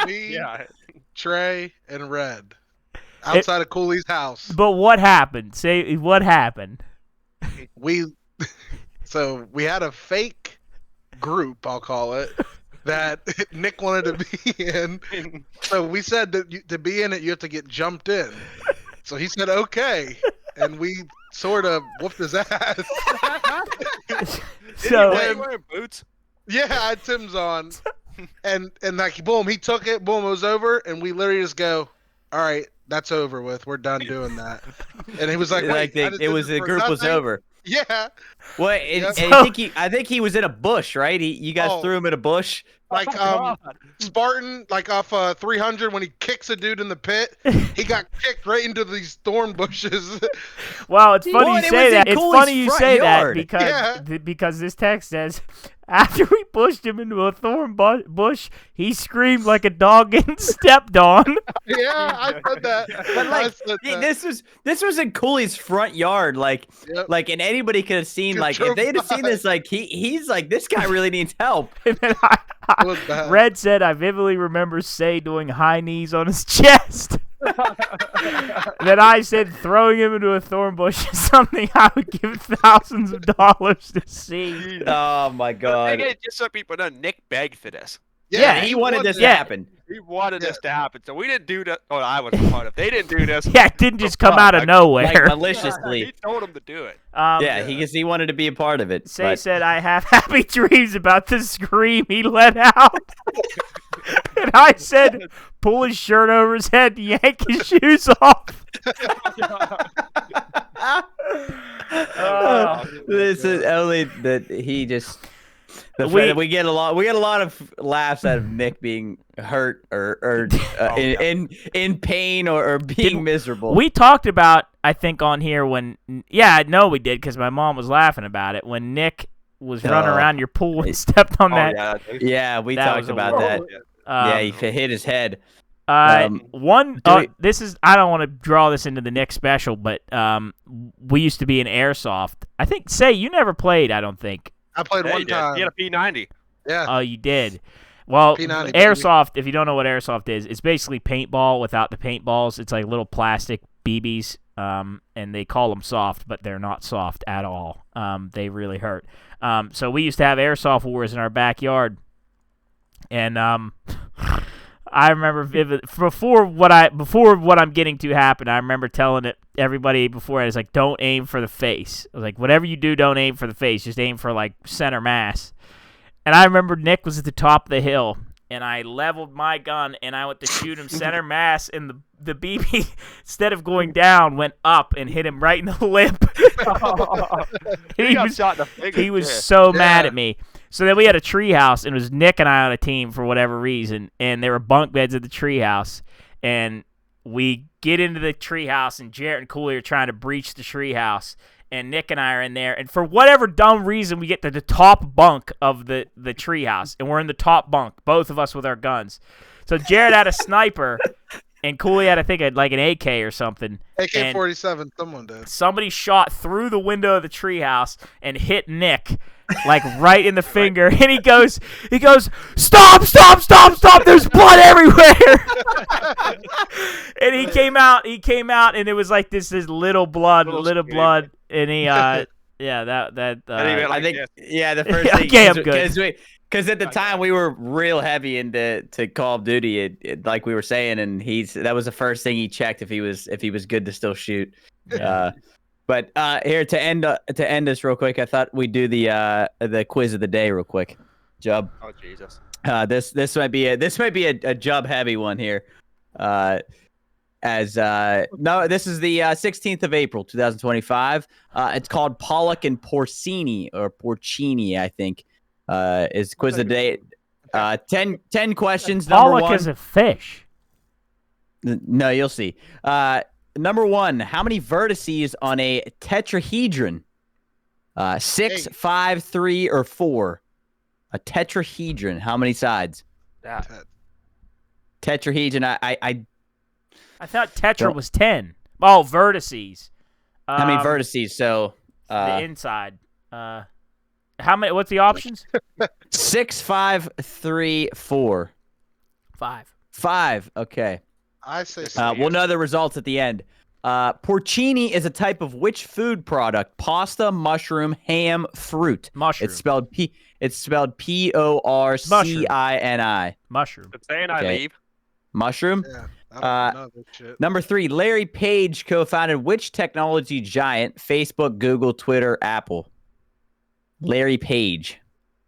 Me, Yeah. Trey, and Red. Outside of Cooley's house. But what happened? Say what happened. We had a fake group, I'll call it, that Nick wanted to be in. So we said that to be in it, you have to get jumped in. So he said, okay. And we sort of whooped his ass. So Were you wearing boots? Yeah, I had Tim's on. And like, boom, he took it. Boom, it was over. And we literally just go, all right, that's over with. We're done doing that. And he was like, wait, I just did this the for group was nothing? over. Yeah. Well, Yep. and I think he was in a bush, right? You guys Oh. threw him in a bush. Like Spartan, like off 300, when he kicks a dude in the pit, he got kicked right into these thorn bushes. well, it's funny Well, you and it say was that. in It's Cooley's funny you front say yard. that because Yeah. because this text says after we pushed him into a thorn bush, he screamed like a dog getting stepped on. Yeah, I said that. But I like said that. this was in Cooley's front yard, like Yep. and anybody could have seen Just like if drove they'd have seen by. this like he's like this guy really needs help. And then It was bad. Red said, I vividly remember Say doing high knees on his chest. Then I said, throwing him into a thorn bush is something I would give thousands of dollars to see. Oh my god. Just so people know, Nick begged for this. Yeah, he wanted this to Yeah. happen. He wanted Yeah. this to happen, so we didn't do that. Oh, I wasn't part of. They didn't do this. Yeah, it didn't just come out of Like nowhere. maliciously. He told him to do it. Yeah, he wanted to be a part of it. Say but- said, I have happy dreams about the scream he let out. And I said, pull his shirt over his head and yank his shoes off. This is only that he just. We- We get a lot of laughs out of Nick being hurt or in pain or being miserable. We talked about, I think, on here when, yeah, I know we did because my mom was laughing about it when Nick was running around your pool and stepped on Oh, that. yeah, dude. yeah, we That talked was a about that. little- Yeah, he hit his head. This is, I don't want to draw this into the next special, but we used to be in airsoft. I think, you never played, I don't think. I played one time. He had a P90. Yeah. Oh, you did. Well, P90, airsoft, if you don't know what airsoft is, it's basically paintball without the paintballs. It's like little plastic BBs, and they call them soft, but they're not soft at all. They really hurt. So we used to have airsoft wars in our backyard, and I remember before what I'm getting to happen. I remember telling everybody before, I was like, "Don't aim for the face." I was like, "Whatever you do, don't aim for the face. Just aim for like center mass." And I remember Nick was at the top of the hill, and I leveled my gun, and I went to shoot him center mass, and the BB, instead of going down, went up and hit him right in the lip. He was so mad at me. So then we had a treehouse, and it was Nick and I on a team for whatever reason, and there were bunk beds at the treehouse, and we get into the treehouse, and Jarrett and Cooley are trying to breach the treehouse, and Nick and I are in there, and for whatever dumb reason, we get to the top bunk of the treehouse, and we're in the top bunk, both of us with our guns. So Jarrett had a sniper, and Cooley had, I think, like an AK or something. AK-47, someone did. Somebody shot through the window of the treehouse and hit Nick, like right in the finger, and he goes, "Stop! There's blood everywhere!" And he came out, and it was like this little blood, and he, I think, the first thing, okay, I'm good. Because at the time we were real heavy into Call of Duty, like we were saying, and that was the first thing he checked if he was good to still shoot. But here to end this real quick, I thought we'd do the quiz of the day real quick. Jub. Oh Jesus. This might be a Jub heavy one here. No, this is the 16th of April, 2025. It's called Pollock and Porcini, or Porcini, I think. Is quiz of the day. 10 questions. Pollock number one is a fish. No, you'll see. Number one, how many vertices on a tetrahedron? 6, 5, 3, or 4? A tetrahedron. How many sides? Tetrahedron. I thought tetra was 10. Oh, vertices. How many vertices? So the inside. How many? What's the options? 6, 5, 3, 4. 5. 5. Okay. I say. We'll know the results at the end. Porcini is a type of which food product? Pasta, mushroom, ham, fruit. Mushroom. It's spelled Porcini. Mushroom. It's saying I leave. Mushroom. Yeah. I don't know that shit. Number 3, Larry Page co-founded which technology giant? Facebook, Google, Twitter, Apple. Larry Page.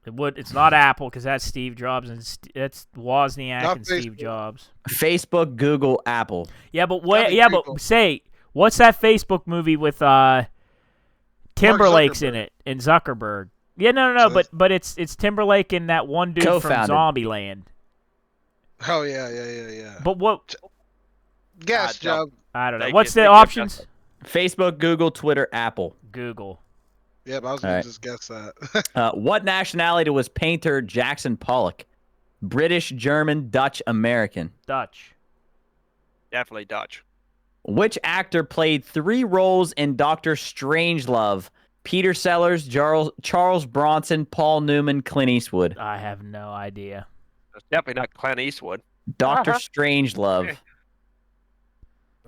It's not Apple, because that's Steve Jobs, and that's Wozniak Not and Facebook. Steve Jobs. Facebook, Google, Apple. Yeah, but Google. what's that Facebook movie with Timberlake's in it and Zuckerberg? Yeah, no, but it's Timberlake and that one dude Co-founded. from Zombieland. Oh yeah. But what? Guess, Job. I don't know. Thank What's you. the options? Facebook, Google, Twitter, Apple. Google. Yeah, but I was All gonna right. just guess that. What nationality was painter Jackson Pollock? British, German, Dutch, American. Dutch. Definitely Dutch. Which actor played 3 roles in Doctor Strangelove? Peter Sellers, Charles Bronson, Paul Newman, Clint Eastwood. I have no idea. It's definitely not Clint Eastwood. Doctor Strangelove.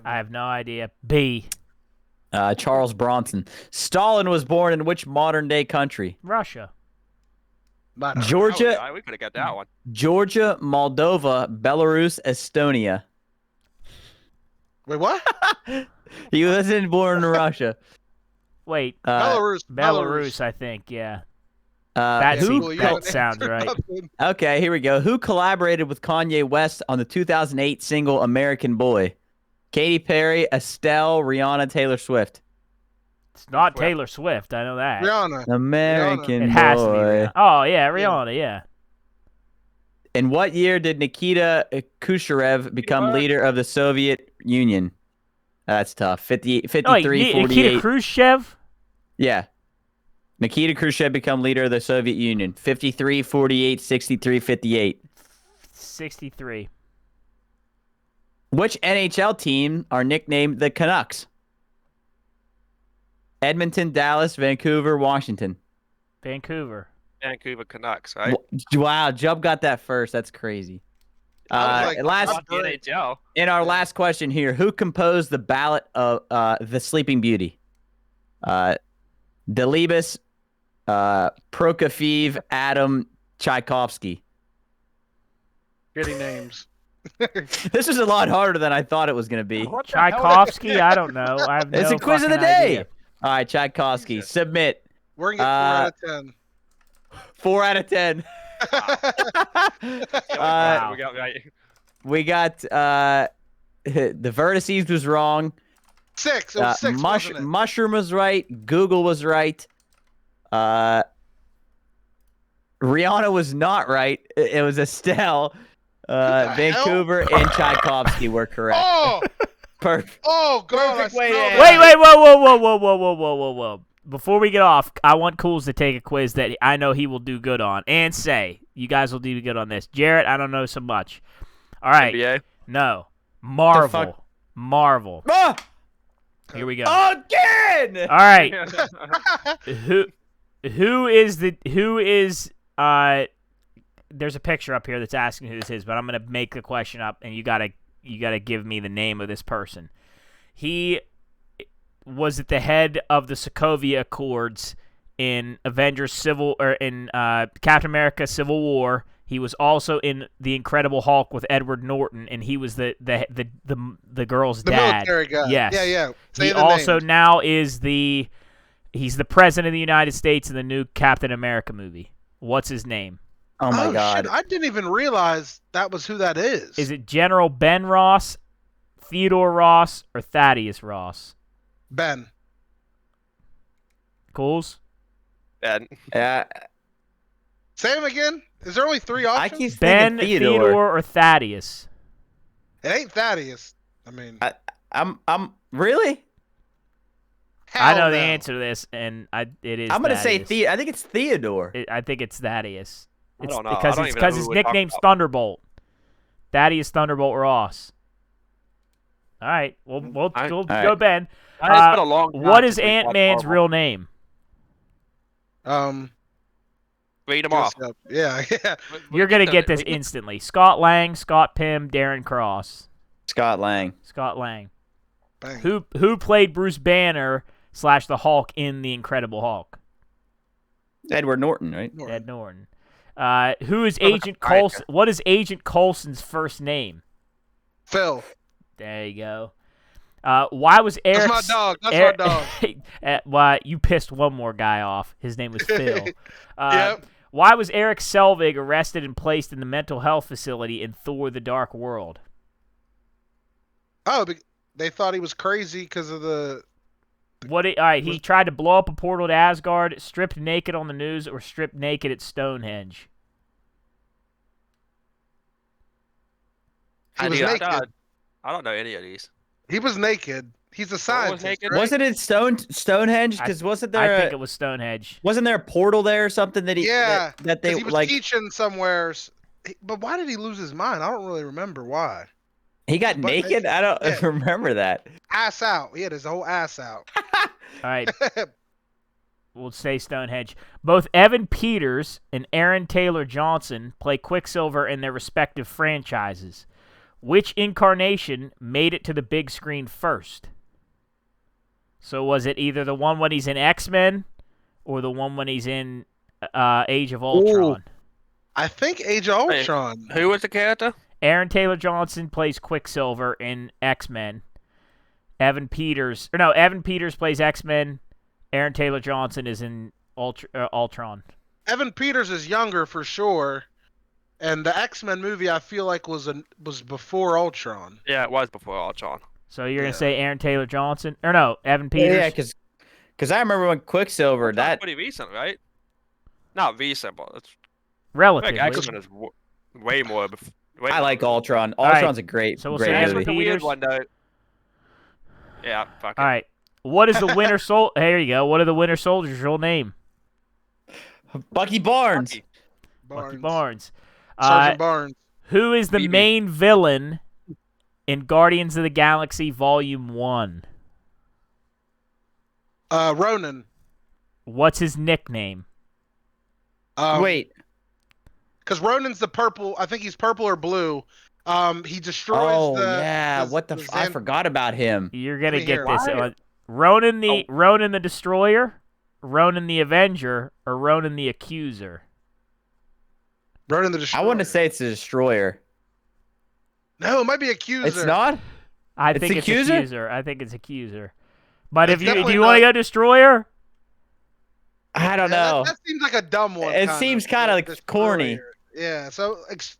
I have no idea. B. Charles Bronson. Stalin was born in which modern-day country? Russia. But, Georgia, Oh, we could have got that one. Georgia, Moldova, Belarus, Estonia. wait, what? He wasn't born in Russia. Wait. Belarus. I think. Yeah. That That sounds right. Okay, here we go. Who collaborated with Kanye West on the 2008 single American Boy? Katy Perry, Estelle, Rihanna, Taylor Swift. It's not Taylor Swift. I know that. Rihanna. American It has to be. Boy. Rihanna. Oh yeah, Rihanna. Yeah. In what year did Nikita Khrushchev become leader of the Soviet Union? That's tough. 53, 48. Nikita Khrushchev. Yeah. Nikita Khrushchev become leader of the Soviet Union. 53, 48, 63, 58. 63. Which NHL team are nicknamed the Canucks? Edmonton, Dallas, Vancouver, Washington. Vancouver. Vancouver Canucks, right? Wow, Jub got that first. That's crazy. I was like, Last Not the NHL. in our last question here, who composed the ballad of the Sleeping Beauty? Delibes, Prokofiev, Adam, Tchaikovsky. Shitty names. This is a lot harder than I thought it was going to be. What the hell? Tchaikovsky? I don't know. I have no It's a quiz of the fucking day. idea. All right, Tchaikovsky, Jesus. submit. We're gonna get 4 out of 10. 4 out of 10. Yeah, we got right. We got the vertices was wrong. 6. It was 6. wasn't it? Mushroom was right. Google was right. Rihanna was not right. It was Estelle. the Vancouver and Tchaikovsky were correct. Oh, Perfect. oh, God. Perfect I way smelled to it. Wait, whoa. Before we get off, I want Cools to take a quiz that I know he will do good on. And say, you guys will do good on this. Jarrett, I don't know so much. All right. NBA. No. Marvel. fuck? Marvel. Ah! Here we go. Again! All right. Who is there's a picture up here that's asking who this is, but I'm gonna make the question up, and you gotta give me the name of this person. He was at the head of the Sokovia Accords in Captain America: Civil War. He was also in The Incredible Hulk with Edward Norton, and he was the girl's The dad. military guy. Yes. Yeah. Say He the also names. now is he's the president of the United States in the new Captain America movie. What's his name? Oh my God. Shit, I didn't even realize that was who that is. Is it General Ben Ross, Theodore Ross, or Thaddeus Ross? Ben? Cools? Ben. Say him again. Is there only 3 I options? keep Ben, thinking Theodore. Theodore, or Thaddeus? It ain't Thaddeus. I mean, I'm really? I know hell the no. answer to this, and it is. I'm gonna say Thaddeus. I think it's Theodore. I think it's Thaddeus. I It's don't know. I because don't it's even know because who his we're talking nickname's about. Thunderbolt. Thaddeus Thunderbolt Ross. All right, we'll All go right. Ben. It's been a long time What is since we watched Ant-Man's Marvel. real name? Read them off. Yeah. You're gonna get this instantly. Scott Lang, Scott Pym, Darren Cross. Scott Lang. Scott Lang. Bang. Who played Bruce Banner / the Hulk in The Incredible Hulk? Edward Norton, right? Ed Norton. Who is Oh, that's Agent right. Coulson? What is Agent Coulson's first name? Phil. There you go. Why was Eric? That's my dog. That's my dog. Why you pissed one more guy off? His name was Phil. Yep. Why was Eric Selvig arrested and placed in the mental health facility in Thor: The Dark World? Oh, they thought he was crazy because of the. All right, he tried to blow up a portal to Asgard, stripped naked on the news, or stripped naked at Stonehenge. He was naked. I don't know any of these. He was naked. He's a scientist. naked? right? Wasn't it Stonehenge? Because wasn't I there? think it was Stonehenge. Wasn't there a portal there or something that he? Yeah, That 'Cause they he was like. teaching somewhere. But why did he lose his mind? I don't really remember why. He got But naked. I don't yeah. remember that. Ass out. He had his whole ass out. All right, we'll say Stonehenge. Both Evan Peters and Aaron Taylor Johnson play Quicksilver in their respective franchises. Which incarnation made it to the big screen first? So was it either the one when he's in X-Men or the one when he's in Age of Ultron? I think Age of Ultron. Who was the character? Aaron Taylor Johnson plays Quicksilver in X-Men. Evan Peters plays X-Men. Aaron Taylor Johnson is in Ultron. Evan Peters is younger for sure, and the X-Men movie I feel like was before Ultron. Yeah, it was before Ultron. So you're Yeah. gonna say Aaron Taylor Johnson, or no, Evan Peters? Yeah, because I remember when Quicksilver That's that pretty recent, right? Not recent, but it's Relatively. like X-Men is way more. Way I like more. Ultron. All right, Ultron's a great, so we'll great say That's Evan movie. like a weird Peters. one, though. Yeah, fuck it. All right. What is the Winter Soldier? Here you go. What are the Winter Soldier's real name? Bucky Barnes. Bucky. Bucky Barnes. Sergeant Barnes. Who is the Phoebe. main villain in Guardians of the Galaxy Volume 1? Ronan. What's his nickname? Wait. Because Ronan's the purple. I think he's purple or blue. He destroys Oh the. yeah, what the? I forgot about him. You're gonna me get hear this. it. Ronan the Destroyer, Ronan the Avenger, or Ronan the Accuser? Ronan the Destroyer. I want to say it's a destroyer. No, it might be Accuser. It's not. I It's think it's Accuser? Accuser. I think it's Accuser. But It's if you do definitely you want to not- go Destroyer? I don't Yeah, know. that seems like a dumb one. It seems kinda like Destroyer. corny. Yeah, so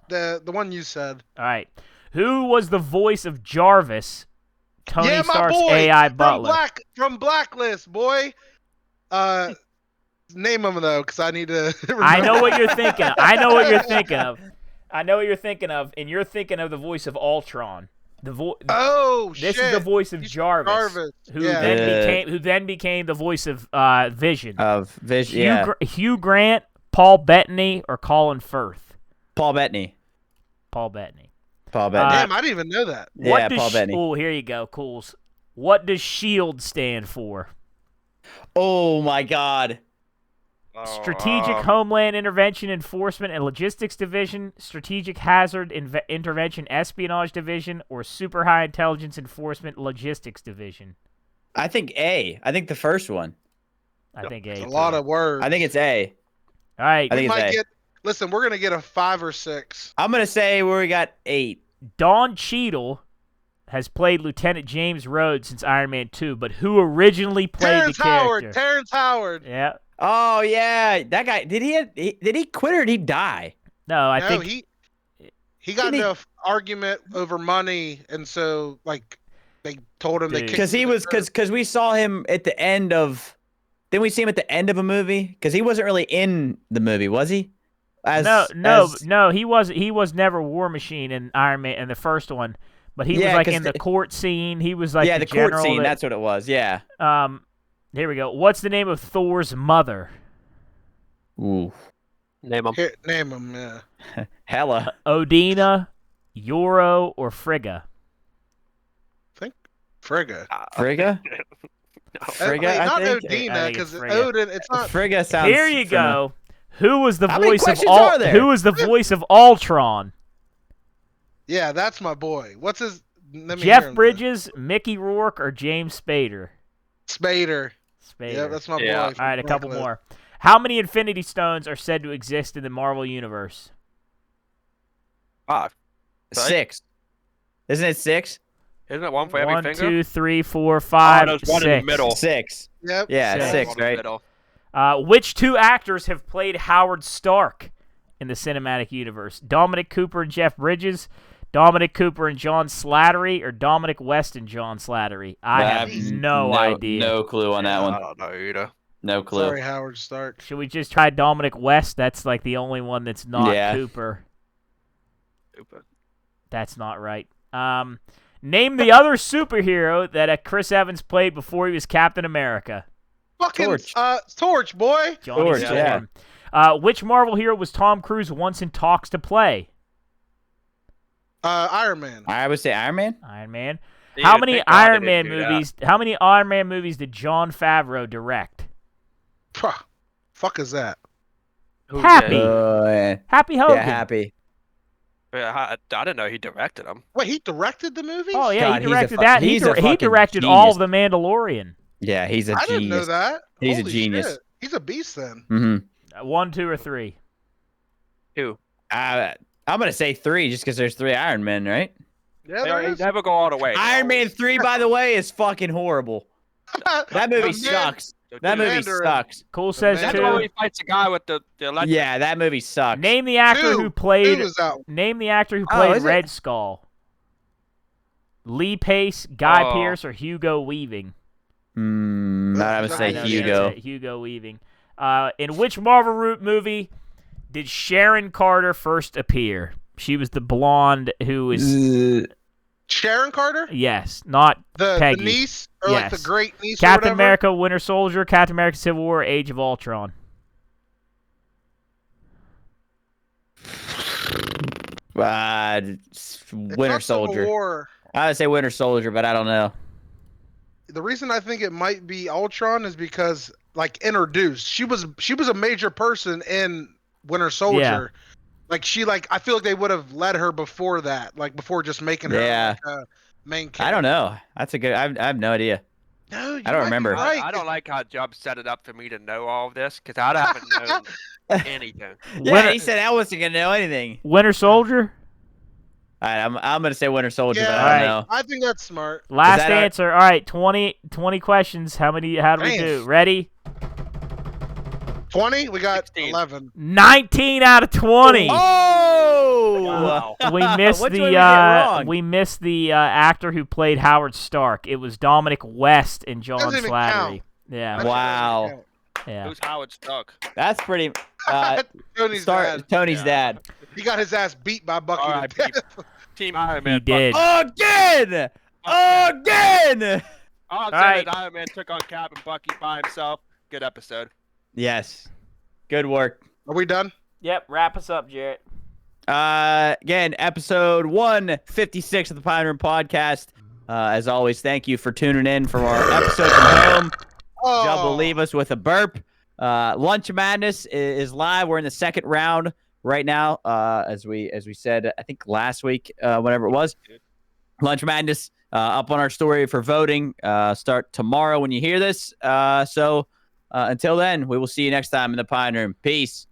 the one you said. All right. Who was the voice of Jarvis, Tony yeah, my Stark's boy AI butler? from Blacklist, boy. Name him though, because I need to. I know what you're thinking of. I know what you're thinking of. I know what you're thinking of, and you're thinking of the voice of Ultron. Oh This shit! is the voice of He's Jarvis, who yeah. then became the voice of Vision. Of Vision. Yeah. Hugh Grant, Paul Bettany, or Colin Firth? Paul Bettany. Paul Bettany. Paul Bettany. Damn, I didn't even know that. Yeah, Paul Bettany. Oh, here you go, Cools. What does SHIELD stand for? Oh my God. Strategic Homeland Intervention Enforcement and Logistics Division, Strategic Hazard Intervention Espionage Division, or Super High Intelligence Enforcement Logistics Division? I think A. I think the first one. I think A. It's a lot of words. I think it's A. All right. I We think it's might A. get. Listen, we're gonna get a 5 or 6. I'm gonna say we got 8. Don Cheadle has played Lieutenant James Rhodes since Iron Man 2, but who originally played Terrence the character? Howard. Terrence Howard. Yeah. Oh yeah, that guy. Did he quit or did he die? No, I No, think he got Didn't he- into an argument over money, and so like they told him they Dude. kicked Because him he to the was curb. because we saw him at the end of. Didn't we see him at the end of a movie? Because he wasn't really in the movie, was he? No. He was never War Machine in Iron Man in the first one, but he was Yeah, like 'cause in the court scene. He was like yeah, the the court general scene. that- That's what it was. Yeah. Here we go. What's the name of Thor's mother? Ooh. Name them. Here, name him. Yeah. Hella. Odina, Yoro, or Frigga? Frigga. Frigga. Frigga. Wait, I not think. I Odina, think because it's Frigga. Odin. It's not. Frigga sounds. Here you go. Who was the How many voice of questions are there? Who was the voice of Ultron? Yeah, that's my boy. What's his? Let me hear Jeff him. Bridges, Mickey Rourke, or James Spader? Spader. Spader. Yeah, that's my Yeah. boy. All right, a couple more. How many Infinity Stones are said to exist in the Marvel Universe? 5. 6. Isn't it 6? Isn't it one for every 1, finger? 2, 3, 4, 5, there's one in the 6. middle. 6. Yep. Yeah, Six. 6, One in the right? middle. Which two actors have played Howard Stark in the cinematic universe? Dominic Cooper and Jeff Bridges, Dominic Cooper and John Slattery, or Dominic West and John Slattery? I have no idea. No clue on that I one. don't know either. No clue. Sorry, Howard Stark. Should we just try Dominic West? That's like the only one that's not Yeah. Cooper. Stupid. That's not right. Name the other superhero that Chris Evans played before he was Captain America. Fucking Torch. Torch, boy. Johnny Torch, Storm. Which Marvel hero was Tom Cruise once in talks to play? Iron Man. I would say Iron Man. Iron Man. You How would many think God they Iron didn't Man do that. movies? How many Iron Man movies did Jon Favreau direct? Pah, fuck is that? Who Happy. did? Yeah. Happy Hogan. Yeah, happy. Yeah, I didn't know he directed them. Wait, he directed the movie? Oh yeah, God, he he's a directed fu- that. He, he's a he fucking directed all genius. of The Mandalorian. Yeah, he's a I didn't know genius. that. He's a Holy genius. shit. He's a beast then. Mm-hmm. 1, 2, or 3. 2. I'm gonna say 3 just because there's 3 Iron Men, right? Yeah, there They is. never go all the way. Iron Man 3, by the way, is fucking horrible. That movie sucks. That movie Mandarin. sucks. Cool says That's the Mandarin. one where 2. he fights the guy with the electric. Yeah, that movie sucks. Name the actor who played. Two is out. Name the actor who Oh, played is it? Red Skull. Lee Pace, Guy Oh. Pearce, or Hugo Weaving? I would I say know the Hugo. answer. Hugo Weaving. In which Marvel Root movie did Sharon Carter first appear? She was the blonde who is Sharon Carter? yes, not The Peggy. niece? Or like Yes. the great niece or Captain whatever? America, Winter Soldier, Captain America, Civil War, Age of Ultron. Winter It's not Civil Soldier. War. I would say Winter Soldier, but I don't know. The reason I think it might be Ultron is because like introduced. She was a major person in Winter Soldier. Like I feel like they would have led her before that, like before just making her Yeah. like a main character. I don't know. That's a good. I have no idea. No, you I don't might be remember. right. I don't like how Jump set it up for me to know all of this because I haven't known anything. Yeah, he said I wasn't gonna know anything. Winter Soldier. All right, I'm gonna say Winter Soldier, Yeah, but I don't know. I think that's smart. Last that our- answer. All right, 20 questions. How do we Damn. do? Ready? 20? We got 16. 11. 19 out of 20. Oh! Wow. We missed Which the one we get wrong? we missed the actor who played Howard Stark. It was Dominic West and John Doesn't even Slattery. count. Yeah, That Wow. shit yeah. Who's Howard Stark? That's pretty. doesn't count. Tony's Yeah. dad. He got his ass beat by Bucky. to R.I.P. death. Team Iron He Man. did. Again! Again! All I'm saying Alright. is Iron Man took on Cap and Bucky by himself. Good episode. Yes. Good work. Are we done? Yep. Wrap us up, Jarrett. Again, episode 156 of the Pine Room Podcast. As always, thank you for tuning in for our episode from home. Oh, Jub will leave us with a burp. Lunch Madness is live. We're in the second round right now. As we said, I think last week, whatever it was. Lunch Madness up on our story for voting. Start tomorrow when you hear this. So until then, we will see you next time in the Pine Room. Peace.